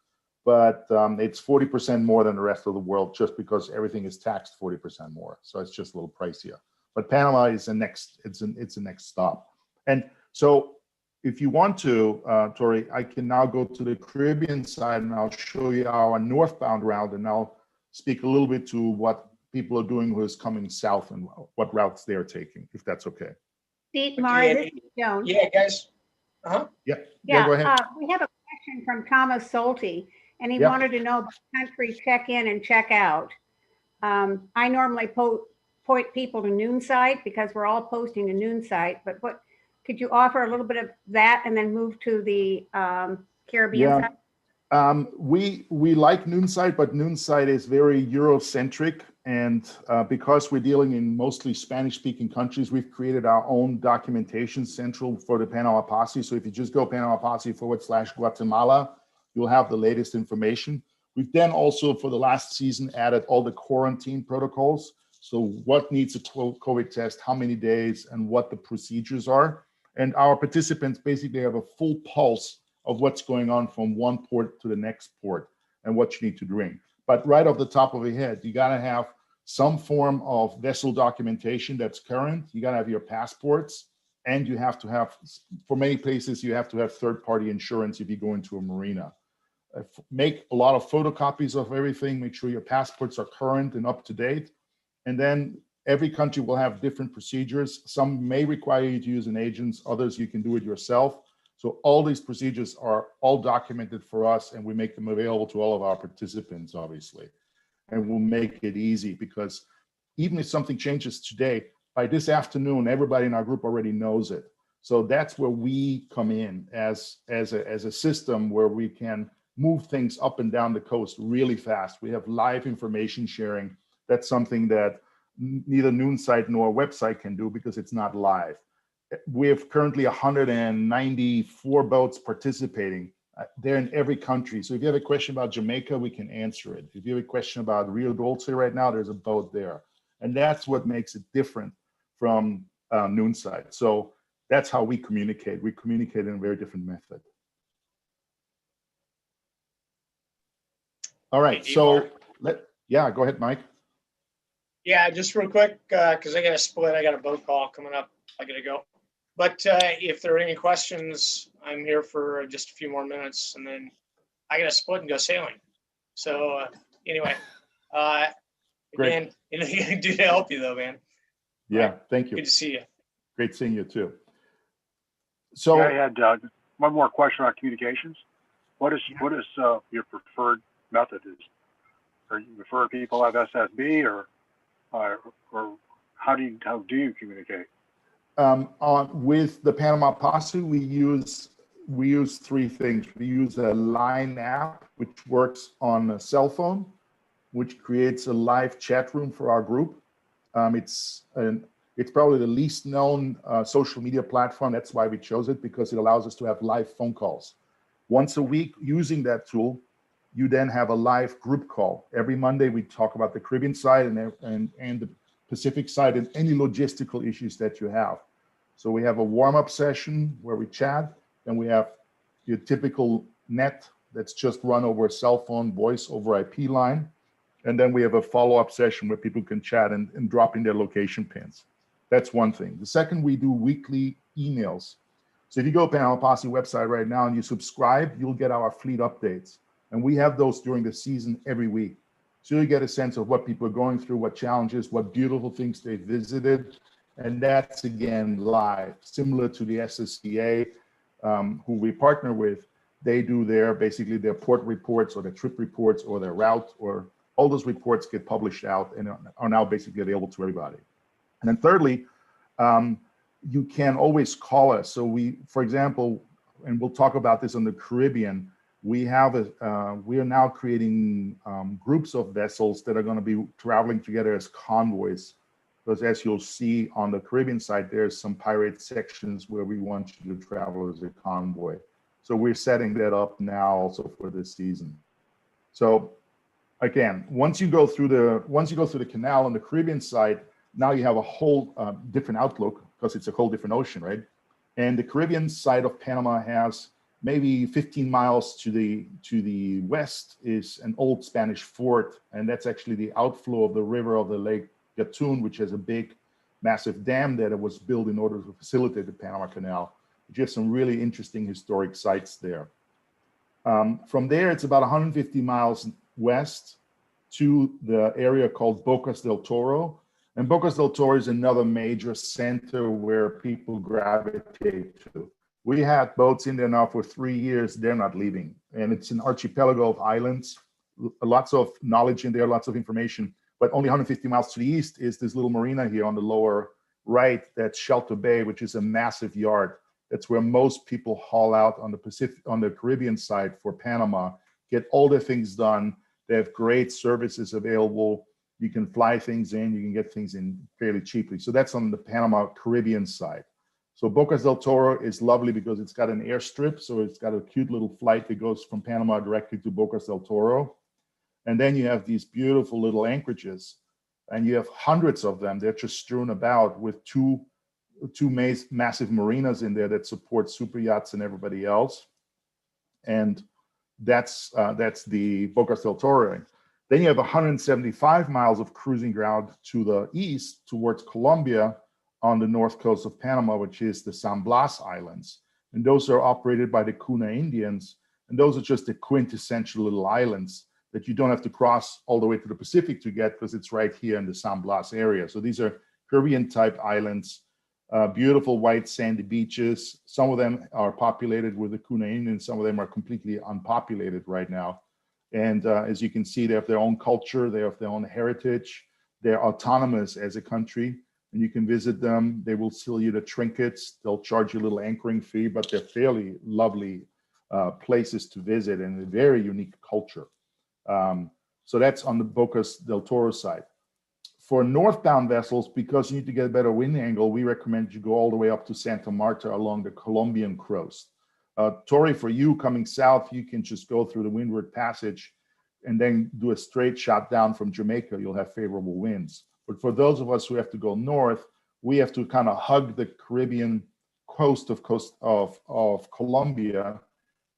but it's 40% more than the rest of the world just because everything is taxed 40% more. So it's just a little pricier. But Panama is the next, it's the next stop. And so if you want to, Tori, I can now go to the Caribbean side and I'll show you our northbound route, and I'll speak a little bit to what people are doing who is coming south and what routes they're taking, if that's okay. Dietmar, this is Joan. Yeah, guys. Uh-huh. Yeah, Yeah, go ahead. we have a question from Thomas Solti, and he Yeah. wanted to know about country check-in and check-out. I normally point people to Noonside because we're all posting to Noonside, but what could you offer a little bit of that and then move to the Caribbean side? We like Noonside, but Noonside is very Eurocentric, and because we're dealing in mostly Spanish-speaking countries, we've created our own documentation central for the Panama Posse. So if you just go Panama Posse / Guatemala, you'll have the latest information. We've then also, for the last season, added all the quarantine protocols. So what needs a COVID test, how many days, and what the procedures are. And our participants basically have a full pulse of what's going on from one port to the next port and what you need to bring. But right off the top of your head, you gotta have some form of vessel documentation that's current. You gotta have your passports, and you have to have, for many places, you have to have third-party insurance if you go into a marina. Make a lot of photocopies of everything, make sure your passports are current and up to date. And then every country will have different procedures. Some may require you to use an agent, others you can do it yourself. So all these procedures are all documented for us, and we make them available to all of our participants, obviously. And we'll make it easy, because even if something changes today, by this afternoon, everybody in our group already knows it. So that's where we come in as a system where we can move things up and down the coast really fast. We have live information sharing. That's something that neither Noonside nor website can do because it's not live. We have currently 194 boats participating. They're in every country. So if you have a question about Jamaica, we can answer it. If you have a question about Rio Dulce right now, there's a boat there. And that's what makes it different from Noonside. So that's how we communicate. We communicate in a very different method. All right, so yeah, go ahead, Mike. Yeah, just real quick, because I got to split. I got a boat call coming up. I got to go. But if there are any questions, I'm here for just a few more minutes, and then I got to split and go sailing. So anyway, again, anything I can do to help you, though, man. Yeah, thank you. Good to see you. Great seeing you too. So yeah, I had one more question on communications. What is your preferred method? Or you prefer people have SSB, or how do you communicate? With the Panama Posse, we use three things. We use a Line app, which works on a cell phone, which creates a live chat room for our group. It's probably the least known social media platform. That's why we chose it, because it allows us to have live phone calls. Once a week, using that tool, you then have a live group call. Every Monday, we talk about the Caribbean side and the Pacific side and any logistical issues that you have. So we have a warm-up session where we chat, and we have your typical net that's just run over a cell phone voice over IP line. And then we have a follow-up session where people can chat and drop in their location pins. That's one thing. The second, we do weekly emails. So if you go to Panama Posse website right now and you subscribe, you'll get our fleet updates. And we have those during the season every week. So you get a sense of what people are going through, what challenges, what beautiful things they visited. And that's, again, live, similar to the SSCA, who we partner with. They do basically their port reports or their trip reports or their route, or all those reports get published out and are now basically available to everybody. And then thirdly, you can always call us. So for example, and we'll talk about this on the Caribbean, we are now creating groups of vessels that are going to be traveling together as convoys. Because as you'll see on the Caribbean side, there's some pirate sections where we want you to travel as a convoy. So we're setting that up now also for this season. So again, once you go through the canal on the Caribbean side, now you have a whole different outlook, because it's a whole different ocean, right? And the Caribbean side of Panama has maybe 15 miles to the west is an old Spanish fort, and that's actually the outflow of the river of the Lake Gatun, which has a big, massive dam that was built in order to facilitate the Panama Canal. You have some really interesting historic sites there. From there, it's about 150 miles west to the area called Bocas del Toro. And Bocas del Toro is another major center where people gravitate to. We had boats in there now for 3 years. They're not leaving. And it's an archipelago of islands, lots of knowledge in there, lots of information. But only 150 miles to the east is this little marina here on the lower right, that's Shelter Bay, which is a massive yard. That's where most people haul out on the Caribbean side for Panama, get all their things done. They have great services available. You can fly things in, you can get things in fairly cheaply. So that's on the Panama Caribbean side. So Bocas del Toro is lovely because it's got an airstrip. So it's got a cute little flight that goes from Panama directly to Bocas del Toro. And then you have these beautiful little anchorages, and you have hundreds of them. They're just strewn about with two massive marinas in there that support super yachts and everybody else. And that's the Bocas del Toro. Then you have 175 miles of cruising ground to the east towards Colombia on the north coast of Panama, which is the San Blas Islands. And those are operated by the Kuna Indians. And those are just the quintessential little islands that you don't have to cross all the way to the Pacific to get, because it's right here in the San Blas area. So these are Caribbean type islands, beautiful white sandy beaches. Some of them are populated with the Kuna Indians. Some of them are completely unpopulated right now. And as you can see, they have their own culture, they have their own heritage. They're autonomous as a country, and you can visit them. They will sell you the trinkets. They'll charge you a little anchoring fee, but they're fairly lovely places to visit and a very unique culture. So that's on the Bocas del Toro side. For northbound vessels, because you need to get a better wind angle, we recommend you go all the way up to Santa Marta along the Colombian coast. Tori, for you coming south, you can just go through the Windward Passage and then do a straight shot down from Jamaica. You'll have favorable winds. But for those of us who have to go north, we have to kind of hug the Caribbean coast of Colombia,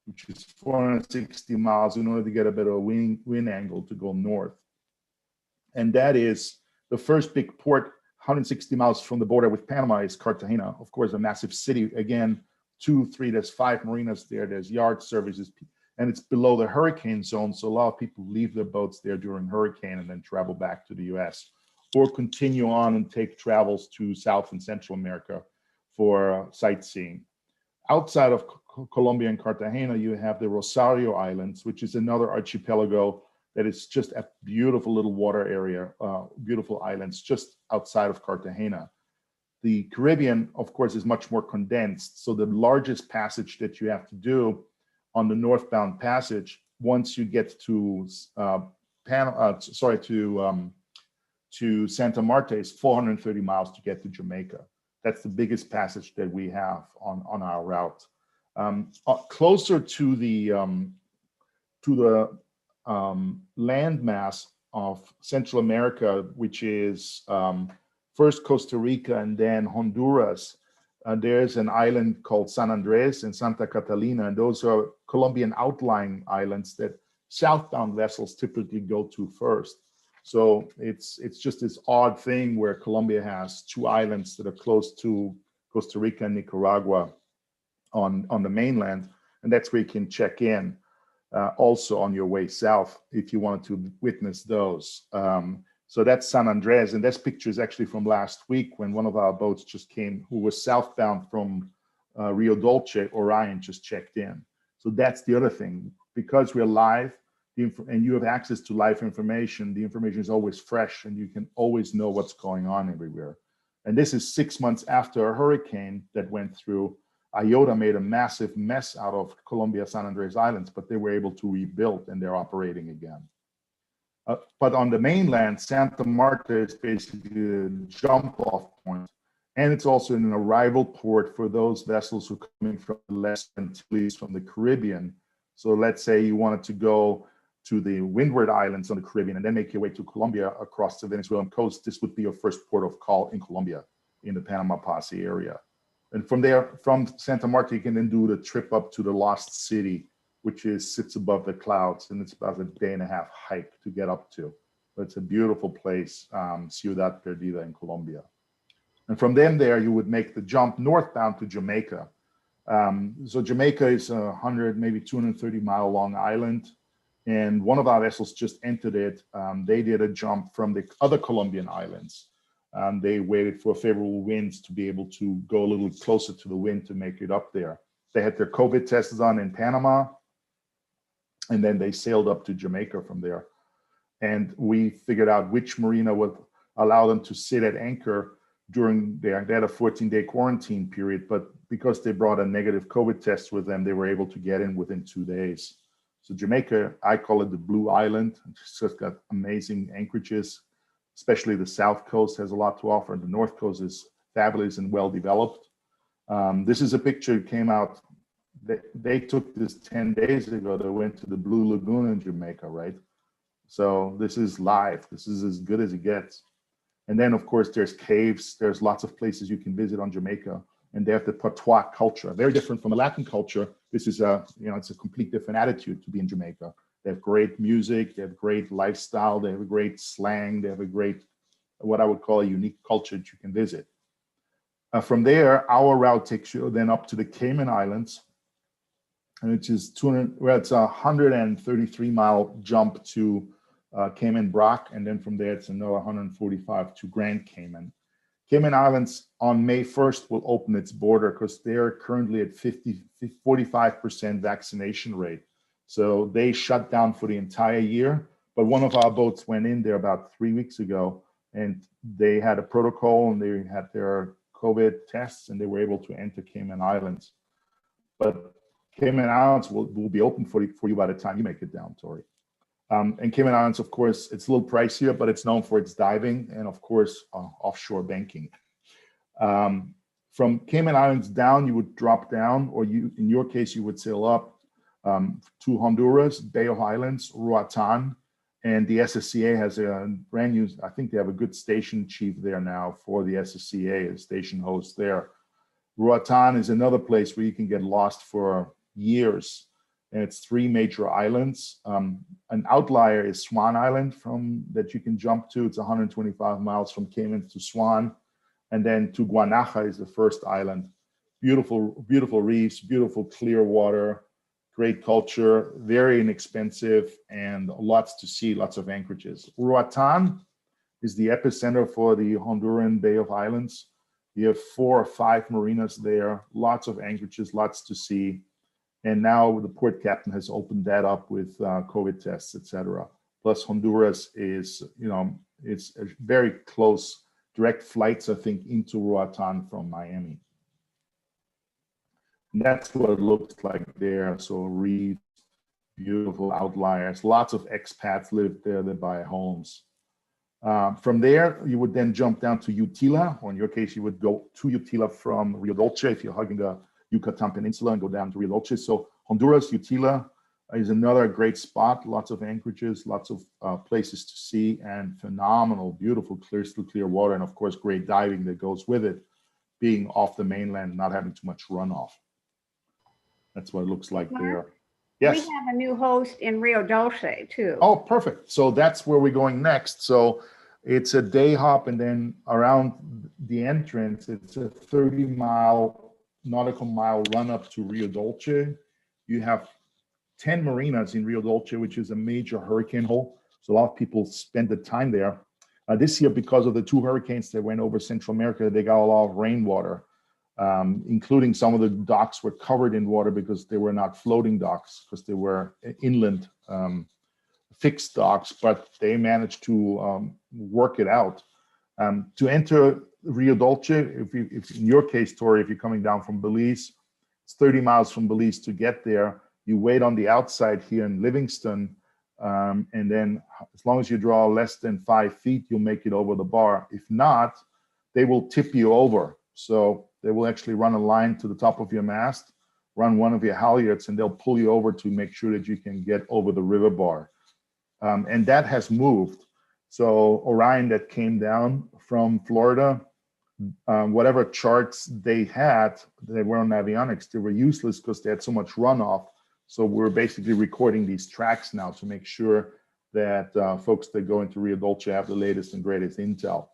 which is 460 miles, in order to get a better wind angle to go north. And that is the first big port, 160 miles from the border with Panama, is Cartagena. Of course, a massive city. Again, 2, 3, there's 5 marinas there. There's yard services, and it's below the hurricane zone. So a lot of people leave their boats there during hurricane and then travel back to the US, or continue on and take travels to South and Central America for sightseeing. Outside of Colombia and Cartagena, you have the Rosario Islands, which is another archipelago that is just a beautiful little water area, beautiful islands just outside of Cartagena. The Caribbean, of course, is much more condensed. So the largest passage that you have to do on the northbound passage, once you get to to Santa Marta, is 430 miles to get to Jamaica. That's the biggest passage that we have on our route. Closer to the landmass of Central America, which is first Costa Rica and then Honduras, there's an island called San Andres and Santa Catalina, and those are Colombian outlying islands that southbound vessels typically go to first. So it's just this odd thing where Colombia has 2 islands that are close to Costa Rica and Nicaragua on the mainland, and that's where you can check in also on your way south if you wanted to witness those. So that's San Andres, and this picture is actually from last week when one of our boats just came, who was southbound from Rio Dolce. Orion just checked in. So that's the other thing, because we're live and you have access to live information. The information is always fresh, and you can always know what's going on everywhere. And this is 6 months after a hurricane that went through. Iota made a massive mess out of Colombia, San Andres Islands, but they were able to rebuild, and they're operating again. But on the mainland, Santa Marta is basically a jump-off point, and it's also an arrival port for those vessels who are coming from the West Antilles, from the Caribbean. So let's say you wanted to go to the Windward Islands on the Caribbean and then make your way to Colombia across the Venezuelan coast. This would be your first port of call in Colombia, in the Panama Posse area. And from there, from Santa Marta, you can then do the trip up to the Lost City, which sits above the clouds, and it's about a day-and-a-half hike to get up to. But it's a beautiful place, Ciudad Perdida in Colombia. And from there, you would make the jump northbound to Jamaica. So Jamaica is 100, maybe 230-mile long island. And one of our vessels just entered it. They did a jump from the other Colombian islands. They waited for favorable winds to be able to go a little closer to the wind to make it up there. They had their COVID tests done in Panama, and then they sailed up to Jamaica from there. And we figured out which marina would allow them to sit at anchor during they had a 14-day quarantine period, but because they brought a negative COVID test with them, they were able to get in within 2 days. So Jamaica, I call it the Blue Island. It's just got amazing anchorages, especially the South Coast has a lot to offer, and the North Coast is fabulous and well developed. This is a picture that came out. They took this 10 days ago. They went to the Blue Lagoon in Jamaica, right? So this is live. This is as good as it gets. And then, of course, there's caves. There's lots of places you can visit on Jamaica. And they have the patois culture, very different from a Latin culture. This is it's a complete different attitude to be in Jamaica. They have great music. They have great lifestyle. They have a great slang. They have a great, what I would call a unique culture that you can visit. From there, our route takes you then up to the Cayman Islands, which is it's a 133-mile jump to Cayman Brac, and then from there it's another 145 to Grand Cayman. Cayman Islands on May 1st will open its border because they're currently at 45% vaccination rate. So they shut down for the entire year, but one of our boats went in there about 3 weeks ago, and they had a protocol and they had their COVID tests, and they were able to enter Cayman Islands. But Cayman Islands will be open for you by the time you make it down, Tori. And Cayman Islands, of course, it's a little pricier, but it's known for its diving and, of course, offshore banking. From Cayman Islands down, you would drop down, or in your case, you would sail up to Honduras, Bay of Islands, Roatan, and the SSCA has a brand new, I think they have a good station chief there now for the SSCA, a station host there. Roatan is another place where you can get lost for years, and it's 3 major islands. An outlier is Swan Island that you can jump to. It's 125 miles from Cayman to Swan, and then to Guanaja is the first island. Beautiful, beautiful reefs, beautiful clear water, great culture, very inexpensive, and lots to see, lots of anchorages. Roatan is the epicenter for the Honduran Bay of Islands. You have 4 or 5 marinas there, lots of anchorages, lots to see. And now the port captain has opened that up with COVID tests, etc. Plus Honduras is, it's a very close direct flights, I think, into Roatan from Miami. And that's what it looks like there. So reefs, beautiful outliers, lots of expats live there that buy homes. From there, you would then jump down to Utila, or in your case, you would go to Utila from Rio Dulce if you're hugging the Yucatan Peninsula and go down to Rio Dulce. So Honduras, Utila is another great spot, lots of anchorages, lots of places to see, and phenomenal, beautiful, crystal clear water, and of course, great diving that goes with it, being off the mainland, not having too much runoff. That's what it looks like there. Yes. We have a new host in Rio Dulce too. Oh, perfect. So that's where we're going next. So it's a day hop, and then around the entrance, it's a 30-mile nautical mile run up to Rio Dulce. You have 10 marinas in Rio Dulce, which is a major hurricane hole. So a lot of people spend the time there. This year, because of the 2 hurricanes that went over Central America, they got a lot of rainwater, including some of the docks were covered in water because they were not floating docks, because they were inland fixed docks, but they managed to work it out. To enter Rio Dulce, if in your case, Tori, if you're coming down from Belize, it's 30 miles from Belize to get there. You wait on the outside here in Livingston, and then as long as you draw less than 5 feet, you'll make it over the bar. If not, they will tip you over. So they will actually run a line to the top of your mast, run one of your halyards, and they'll pull you over to make sure that you can get over the river bar. And that has moved. So Orion that came down from Florida whatever charts they had, they were on avionics, they were useless because they had so much runoff. So we're basically recording these tracks now to make sure that folks that go into Rio Dolce have the latest and greatest intel.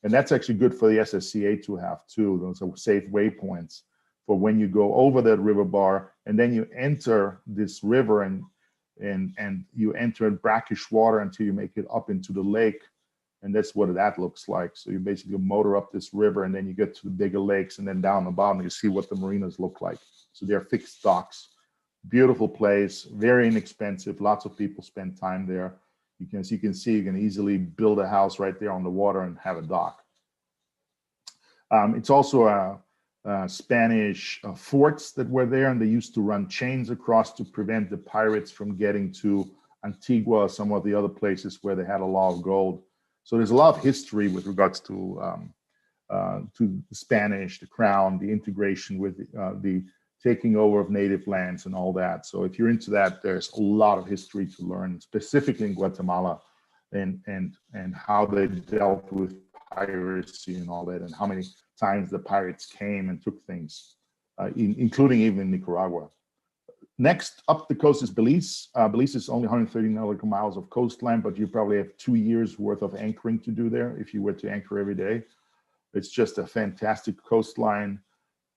And that's actually good for the SSCA to have too. Those are safe waypoints for when you go over that river bar and then you enter this river and you enter brackish water until you make it up into the lake. And that's what that looks like. So you basically motor up this river and then you get to the bigger lakes and then down the bottom, you see what the marinas look like. So they're fixed docks. Beautiful place, very inexpensive. Lots of people spend time there. As you can see, you can easily build a house right there on the water and have a dock. It's also a Spanish forts that were there, and they used to run chains across to prevent the pirates from getting to Antigua, some of the other places where they had a lot of gold. So there's a lot of history with regards to the Spanish, the crown, the integration with the taking over of native lands and all that. So if you're into that, there's a lot of history to learn, specifically in Guatemala, and how they dealt with piracy and all that, and how many times the pirates came and took things, including even Nicaragua. Next up the coast is Belize. Belize is only 130 nautical miles of coastline, but you probably have 2 years worth of anchoring to do there if you were to anchor every day. It's just a fantastic coastline.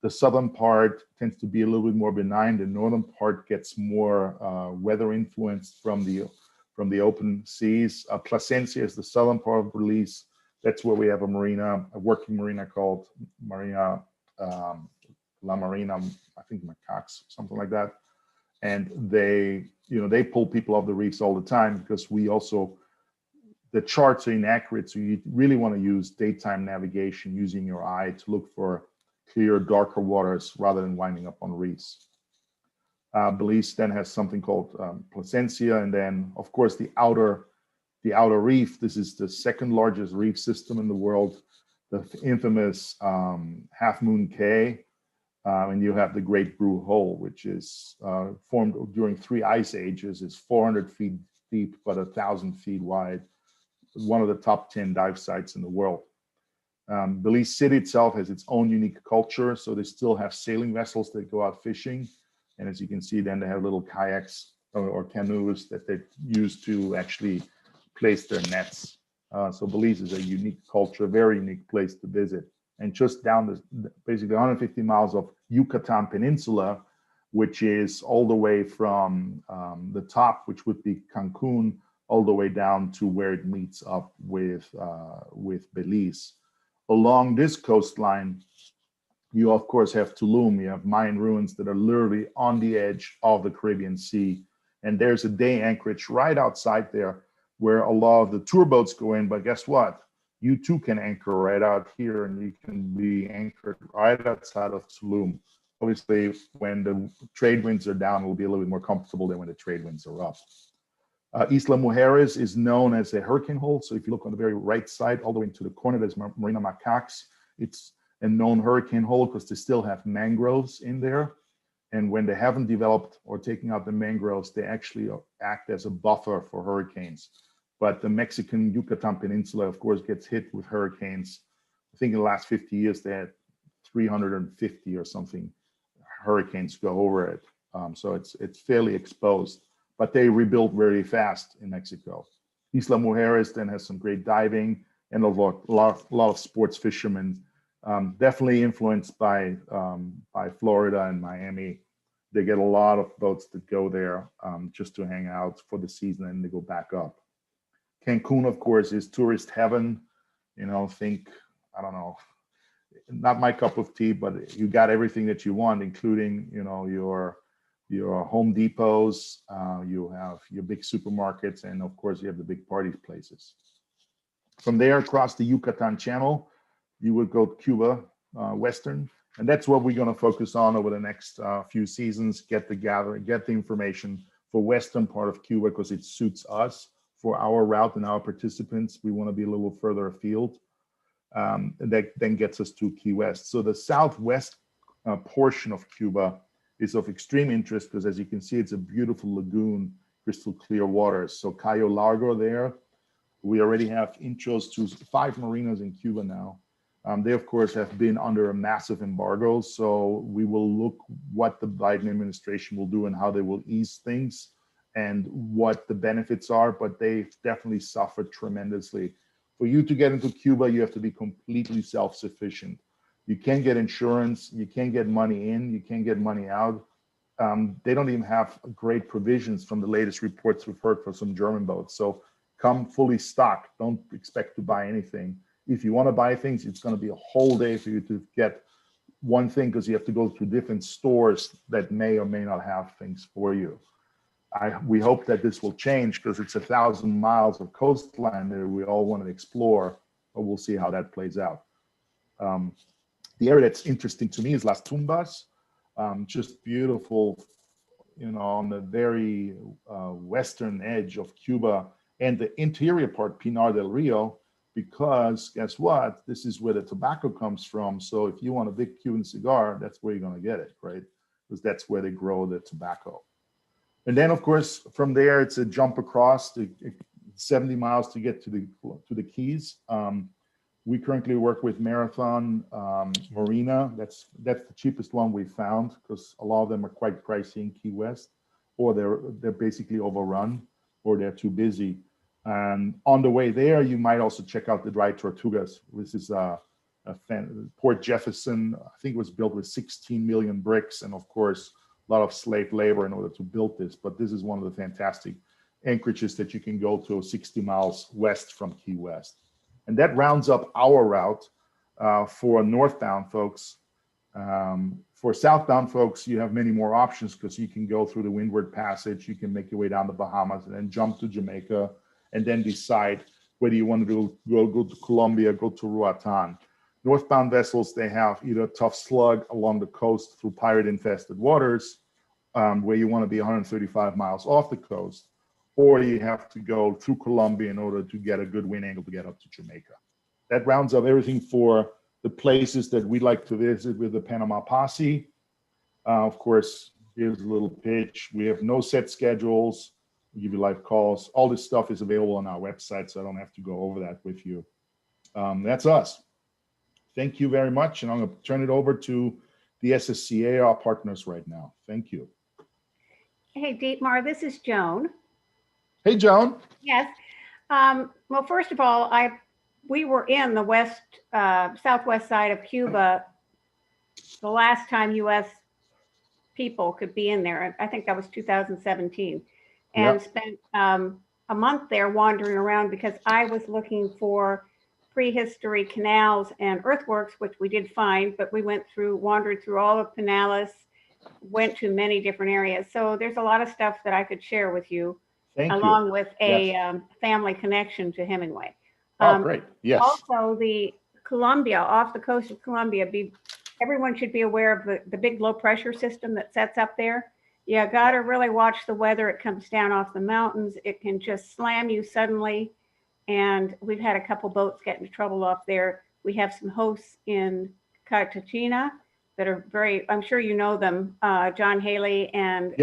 The southern part tends to be a little bit more benign. The northern part gets more weather influenced from the open seas. Plasencia is the southern part of Belize. That's where we have a marina, a working marina called Marina La Marina, I think Macaques, something like that. And they pull people off the reefs all the time because the charts are inaccurate. So you really want to use daytime navigation using your eye to look for clear, darker waters rather than winding up on reefs. Belize then has something called Plasencia, and then of course the outer reef. This is the second largest reef system in the world, the infamous Half Moon Cay, and you have the Great Blue Hole, which is formed during 3 ice ages. It's 400 feet deep, but 1,000 feet wide. One of the top 10 dive sites in the world. Belize City itself has its own unique culture, so they still have sailing vessels that go out fishing, and as you can see, then they have little kayaks or canoes that they use to actually place their nets. So Belize is a unique culture, very unique place to visit. And just down basically 150 miles of Yucatan Peninsula, which is all the way from the top, which would be Cancun, all the way down to where it meets up with Belize. Along this coastline, you of course have Tulum. You have Mayan ruins that are literally on the edge of the Caribbean Sea. And there's a day anchorage right outside there where a lot of the tour boats go in, but guess what? You too can anchor right out here, and you can be anchored right outside of Tulum. Obviously, when the trade winds are down, it will be a little bit more comfortable than when the trade winds are up. Isla Mujeres is known as a hurricane hole. So if you look on the very right side, all the way into the corner, there's Marina Macaques. It's a known hurricane hole because they still have mangroves in there. And when they haven't developed or taken out the mangroves, they actually act as a buffer for hurricanes. But the Mexican Yucatan Peninsula, of course, gets hit with hurricanes. I think in the last 50 years, they had 350 or something hurricanes go over it. So it's fairly exposed, but they rebuild very fast in Mexico. Isla Mujeres then has some great diving and a lot of sports fishermen, definitely influenced by Florida and Miami. They get a lot of boats that go there just to hang out for the season, and they go back up. Cancun, of course, is tourist heaven. I don't know, not my cup of tea, but you got everything that you want, including, your Home Depots, you have your big supermarkets, and of course you have the big party places. From there, across the Yucatan Channel, you would go to Cuba, Western, and that's what we're going to focus on over the next few seasons, get the information for Western part of Cuba, because it suits us for our route and our participants. We want to be a little further afield. And that then gets us to Key West. So the southwest portion of Cuba is of extreme interest because, as you can see, it's a beautiful lagoon, crystal clear waters. So Cayo Largo there, we already have intros to 5 marinas in Cuba now. They, of course, have been under a massive embargo. So we will look what the Biden administration will do and how they will ease things and what the benefits are. But they've definitely suffered tremendously. For you to get into Cuba, you have to be completely self-sufficient. You can't get insurance. You can't get money in. You can't get money out. They don't even have great provisions from the latest reports we've heard for some German boats. So come fully stocked. Don't expect to buy anything. If you want to buy things, it's going to be a whole day for you to get one thing because you have to go to different stores that may or may not have things for you. We hope that this will change because it's 1,000 miles of coastline that we all want to explore, but we'll see how that plays out. The area that's interesting to me is Las Tumbas, just beautiful, on the very western edge of Cuba and the interior part, Pinar del Rio, because guess what? This is where the tobacco comes from. So if you want a big Cuban cigar, that's where you're going to get it, right? Because that's where they grow the tobacco. And then, of course, from there, it's a jump across to 70 miles to get to the Keys. We currently work with Marathon Marina. That's the cheapest one we found because a lot of them are quite pricey in Key West, or they're basically overrun, or they're too busy. And on the way there, you might also check out the Dry Tortugas. This is Port Jefferson. I think it was built with 16 million bricks, and of course, a lot of slave labor in order to build this. But this is one of the fantastic anchorages that you can go to 60 miles west from Key West. And that rounds up our route for northbound folks. For southbound folks, you have many more options because you can go through the Windward Passage, you can make your way down the Bahamas and then jump to Jamaica and then decide whether you want to go to Colombia, go to Roatan. Northbound vessels, they have either a tough slug along the coast through pirate-infested waters, where you want to be 135 miles off the coast, or you have to go through Colombia in order to get a good wind angle to get up to Jamaica. That rounds up everything for the places that we'd like to visit with the Panama Posse. Of course, here's a little pitch. We have no set schedules. We give you live calls. All this stuff is available on our website, so I don't have to go over that with you. That's us. Thank you very much, and I'm going to turn it over to the SSCA, our partners right now. Thank you. Hey, Dietmar, this is Joan. Hey, Joan. Yes. Well, first of all, we were in the southwest side of Cuba the last time U.S. people could be in there. I think that was 2017, and spent a month there wandering around because I was looking for prehistory canals and earthworks, which we did find, but we wandered through all of Pinellas, went to many different areas. So there's a lot of stuff that I could share with you, along with a family connection to Hemingway. Great. Yes. Also, the Colombia, off the coast of Colombia, everyone should be aware of the big low pressure system that sets up there. You got to really watch the weather. It comes down off the mountains. It can just slam you suddenly. And we've had a couple boats get into trouble off there. We have some hosts in Cartagena that are I'm sure you know them, John Haley and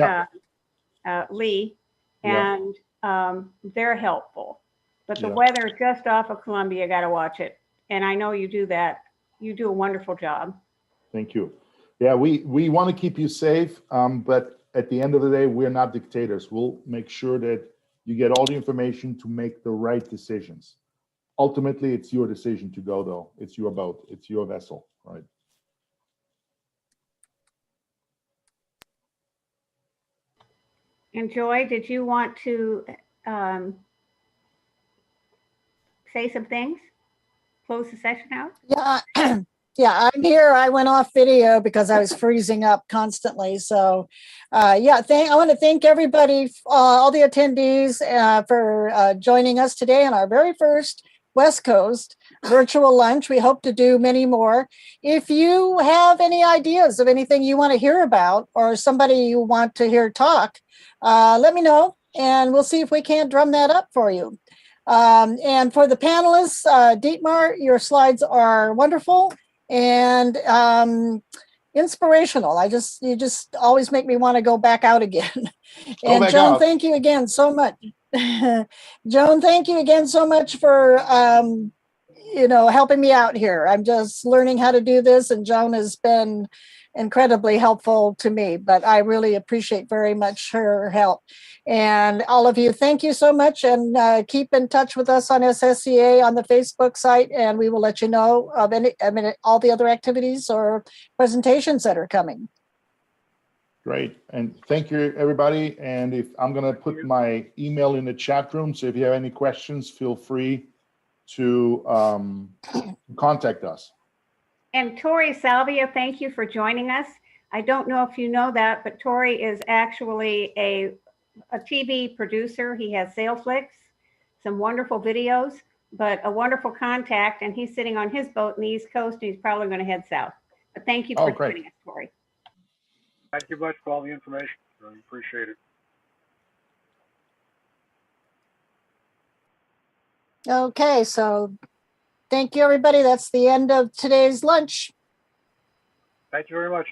Lee, and they're helpful. But the weather just off of Colombia, you got to watch it. And I know you do that. You do a wonderful job. Thank you. Yeah, we want to keep you safe, but at the end of the day, we're not dictators. We'll make sure that you get all the information to make the right decisions. Ultimately, it's your decision to go, though. It's your boat. It's your vessel, right? And Joy, did you want to say some things? Close the session out? Yeah. Yeah, I'm here. I went off video because I was freezing up constantly. So, I want to thank everybody, all the attendees, for joining us today on our very first West Coast virtual lunch. We hope to do many more. If you have any ideas of anything you want to hear about or somebody you want to hear talk, let me know, and we'll see if we can't drum that up for you. And for the panelists, Dietmar, your slides are wonderful and inspirational. You just always make me want to go back out again. And Joan, thank you again so much. Joan, thank you again so much for helping me out here. I'm just learning how to do this, and Joan has been incredibly helpful to me, but I really appreciate very much her help. And all of you, thank you so much, and keep in touch with us on SSCA on the Facebook site, and we will let you know of all the other activities or presentations that are coming. Great. And thank you, everybody. And if I'm going to put my email in the chat room, so if you have any questions, feel free to contact us. And Tori Salvia, thank you for joining us. I don't know if you know that, but Tori is actually a TV producer. He has SailFlix, some wonderful videos, but a wonderful contact. And he's sitting on his boat in the East Coast, and he's probably going to head south. But thank you for joining us, Tori. Thank you much for all the information. Really appreciate it. Okay, so thank you, everybody. That's the end of today's lunch. Thank you very much.